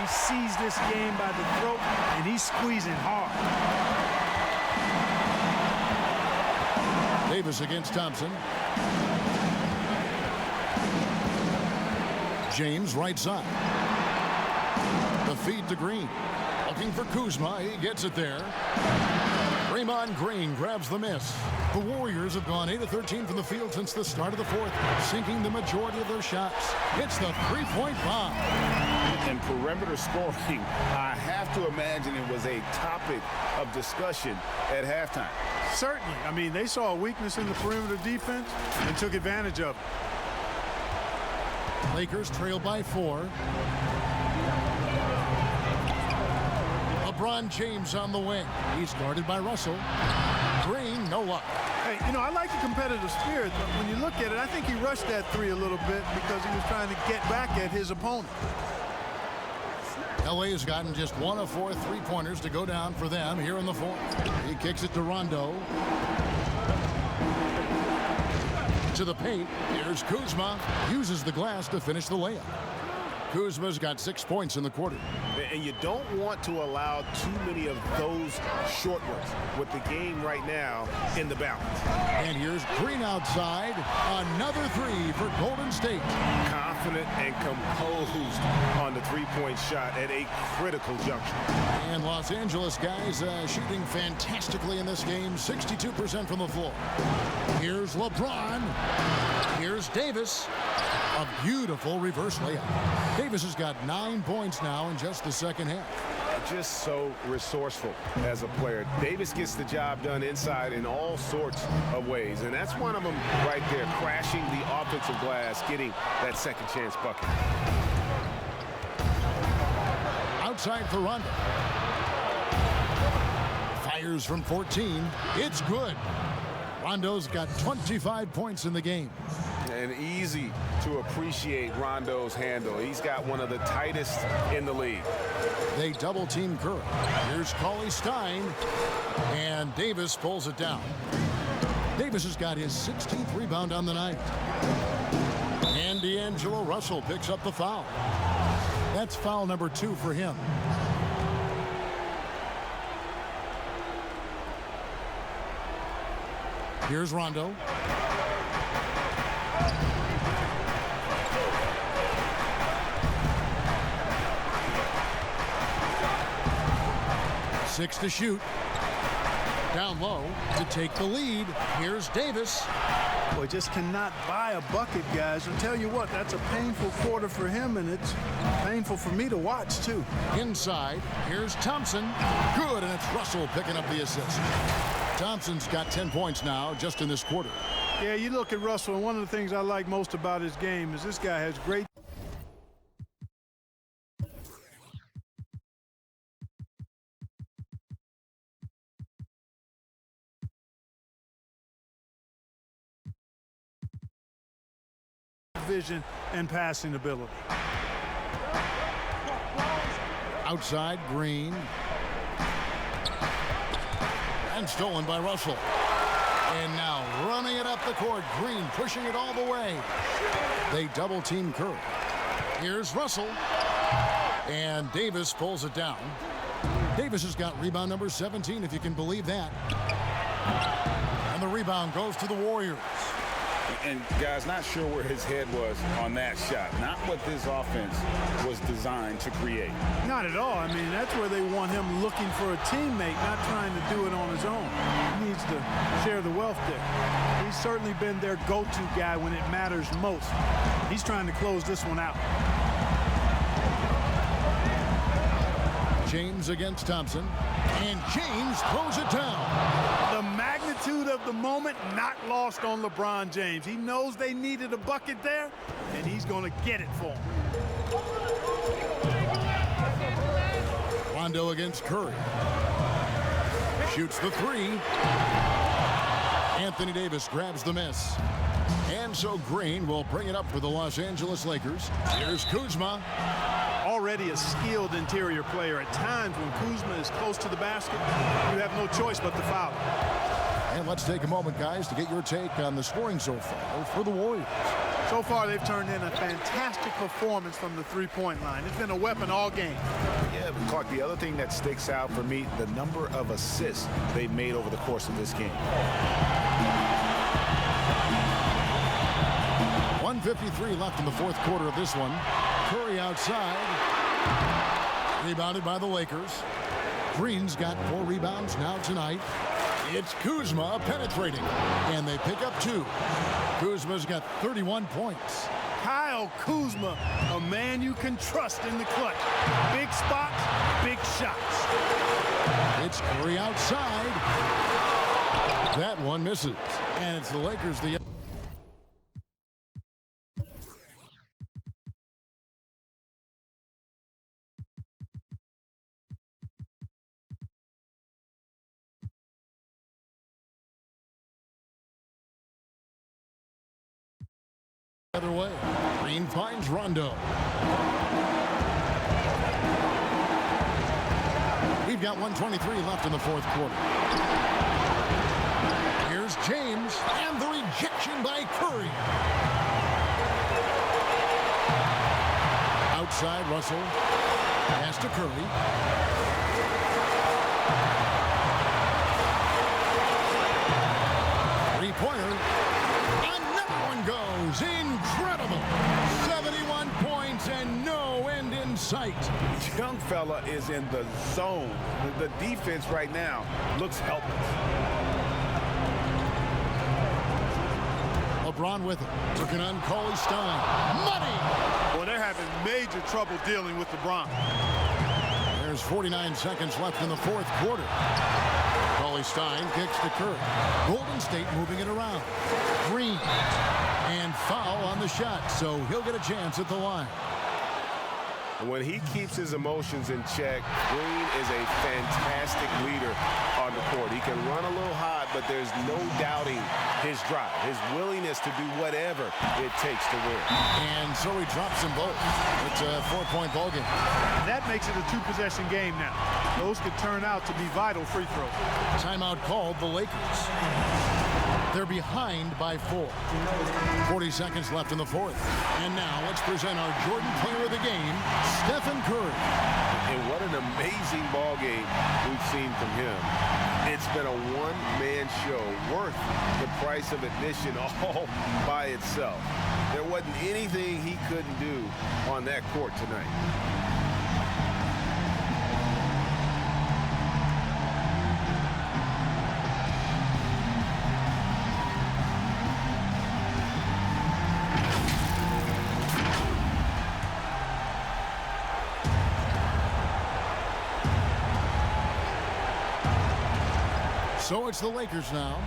S2: He sees this game by the throat, and he's squeezing hard.
S1: Davis against Thompson. James right side. The feed to Green. Looking for Kuzma. He gets it there. Draymond Green grabs the miss. The Warriors have gone 8 of 13 from the field since the start of the fourth, sinking the majority of their shots. It's the 3-point bomb.
S5: And perimeter scoring, I have to imagine it was a topic of discussion at halftime.
S2: Certainly. I mean, they saw a weakness in the perimeter defense and took advantage of it.
S1: Lakers trail by 4. LeBron James on the wing. He's guarded by Russell. Green, no luck.
S2: Hey, you know, I like the competitive spirit, but when you look at it, I think he rushed that three a little bit because he was trying to get back at his opponent.
S1: LA has gotten just 1 of 4 3-pointers to go down for them here in the fourth. He kicks it to Rondo. To the paint. Here's Kuzma. Uses the glass to finish the layup. Kuzma's got 6 points in the quarter.
S5: And you don't want to allow too many of those short ones with the game right now in the balance.
S1: And here's Green outside. Another three for Golden State.
S5: Confident and composed on the three-point shot at a critical juncture.
S1: And Los Angeles guys shooting fantastically in this game. 62% from the floor. Here's LeBron. Here's Davis. A beautiful reverse layup. Davis has got 9 points now in just the second half.
S5: Just so resourceful as a player. Davis gets the job done inside in all sorts of ways, and that's one of them right there, crashing the offensive glass, getting that second chance bucket.
S1: Outside for Rondo. Fires from 14. It's good. Rondo's got 25 points in the game.
S5: And easy to appreciate Rondo's handle. He's got one of the tightest in the league.
S1: They double team Curry. Here's Cauley Stein. And Davis pulls it down. Davis has got his 16th rebound on the night. And D'Angelo Russell picks up the foul. That's foul number 2 for him. Here's Rondo. Six to shoot. Down low to take the lead. Here's Davis.
S2: Boy, just cannot buy a bucket, guys. I'll tell you what, that's a painful quarter for him, and it's painful for me to watch, too.
S1: Inside, here's Thompson. Good, and it's Russell picking up the assist. Thompson's got 10 points now just in this quarter.
S2: Yeah, you look at Russell, and one of the things I like most about his game is this guy has great vision and passing ability.
S1: Outside, Green. And stolen by Russell. And now running it up the court. Green pushing it all the way. They double team Curry. Here's Russell. And Davis pulls it down. Davis has got rebound number 17, if you can believe that. And the rebound goes to the Warriors.
S9: And guys, not sure where his head was on that shot. Not what this offense was designed to create.
S2: Not at all. I mean, that's where they want him looking for a teammate, not trying to do it on his own. He needs to share the wealth there. He's certainly been their go-to guy when it matters most. He's trying to close this one out.
S1: James against Thompson. And James throws it down.
S2: The magnitude of the moment not lost on LeBron James. He knows they needed a bucket there, and he's going to get it for them.
S1: Rondo against Curry. Shoots the three. Anthony Davis grabs the miss. And so Green will bring it up for the Los Angeles Lakers. Here's Kuzma.
S2: Already a skilled interior player. At times when Kuzma is close to the basket, you have no choice but to foul.
S1: And let's take a moment, guys, to get your take on the scoring so far for the Warriors.
S2: So far, they've turned in a fantastic performance from the three-point line. It's been a weapon all game.
S5: Yeah, but Clark, the other thing that sticks out for me, the number of assists they've made over the course of this game.
S1: 1:53 left in the fourth quarter of this one. Curry outside. Rebounded by the Lakers. Green's got 4 rebounds now tonight. It's Kuzma penetrating. And they pick up 2. Kuzma's got 31 points.
S2: Kyle Kuzma, a man you can trust in the clutch. Big spots, big shots.
S1: It's Curry outside. That one misses. And it's the Lakers the other way. Green finds Rondo. We've got 1:23 left in the fourth quarter. Here's James, and the rejection by Curry. Outside, Russell. Pass to Curry. Three-pointer. Another one goes. Incredible. 71 points and no end in sight.
S5: Young fella is in the zone. The defense right now looks helpless.
S1: LeBron with it. Looking on Cauley Stein. Money!
S2: Well, they're having major trouble dealing with LeBron.
S1: There's 49 seconds left in the fourth quarter. Cauley Stein kicks to Curry. Golden State moving it around. Green. And foul on the shot, so he'll get a chance at the line.
S5: When he keeps his emotions in check, Green is a fantastic leader on the court. He can run a little hot, but there's no doubting his drive, his willingness to do whatever it takes to win.
S1: And so he drops them both. It's a 4-point ball game.
S2: And that makes it a two-possession game now. Those could turn out to be vital free throws.
S1: Timeout called the Lakers. They're behind by 4. 40 seconds left in the fourth. And now let's present our Jordan Player of the Game, Stephen Curry.
S5: And what an amazing ball game we've seen from him. It's been a one-man show worth the price of admission all by itself. There wasn't anything he couldn't do on that court tonight.
S1: So it's the Lakers now.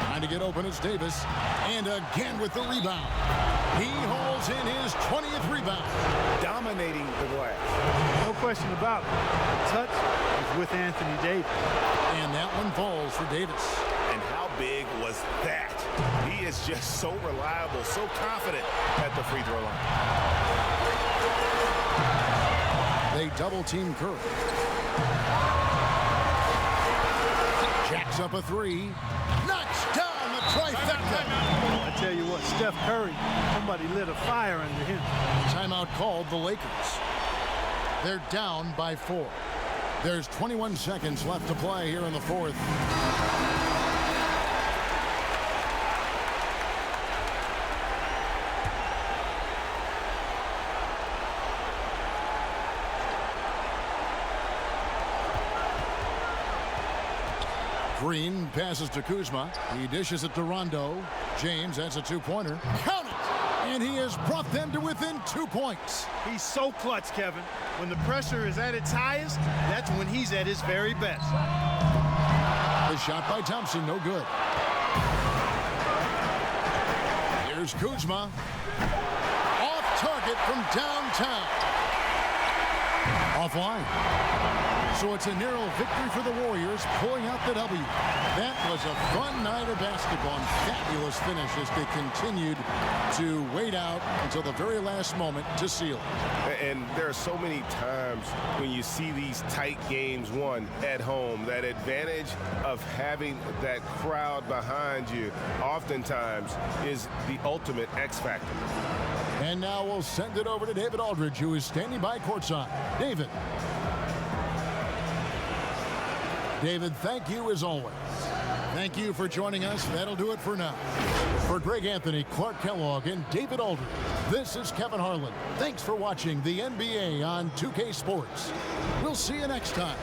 S1: Trying to get open, it's Davis. And again with the rebound. He holds in his 20th rebound.
S5: Dominating the glass.
S2: No question about it. The touch is with Anthony Davis.
S1: And that one falls for Davis.
S5: And how big was that? He is just so reliable, so confident at the free throw line.
S1: They double-team Curry. Jacks up a three. Knocks down the trifecta.
S2: I tell you what, Steph Curry, somebody lit a fire under him.
S1: Timeout called the Lakers. They're down by 4. There's 21 seconds left to play here in the fourth. Green passes to Kuzma. He dishes it to Rondo. James, that's a two-pointer. Count it! And he has brought them to within 2 points.
S2: He's so clutch, Kevin. When the pressure is at its highest, that's when he's at his very best.
S1: The shot by Thompson, no good. Here's Kuzma. Off target from downtown. Offline. So it's a narrow victory for the Warriors, pulling out the W. That was a fun night of basketball and fabulous finish as they continued to wait out until the very last moment to seal it.
S5: And there are so many times when you see these tight games won at home, that advantage of having that crowd behind you oftentimes is the ultimate X factor.
S1: And now we'll send it over to David Aldridge, who is standing by courtside. David. David, thank you as always. Thank you for joining us. That'll do it for now. For Greg Anthony, Clark Kellogg, and David Aldridge, this is Kevin Harlan. Thanks for watching the NBA on 2K Sports. We'll see you next time.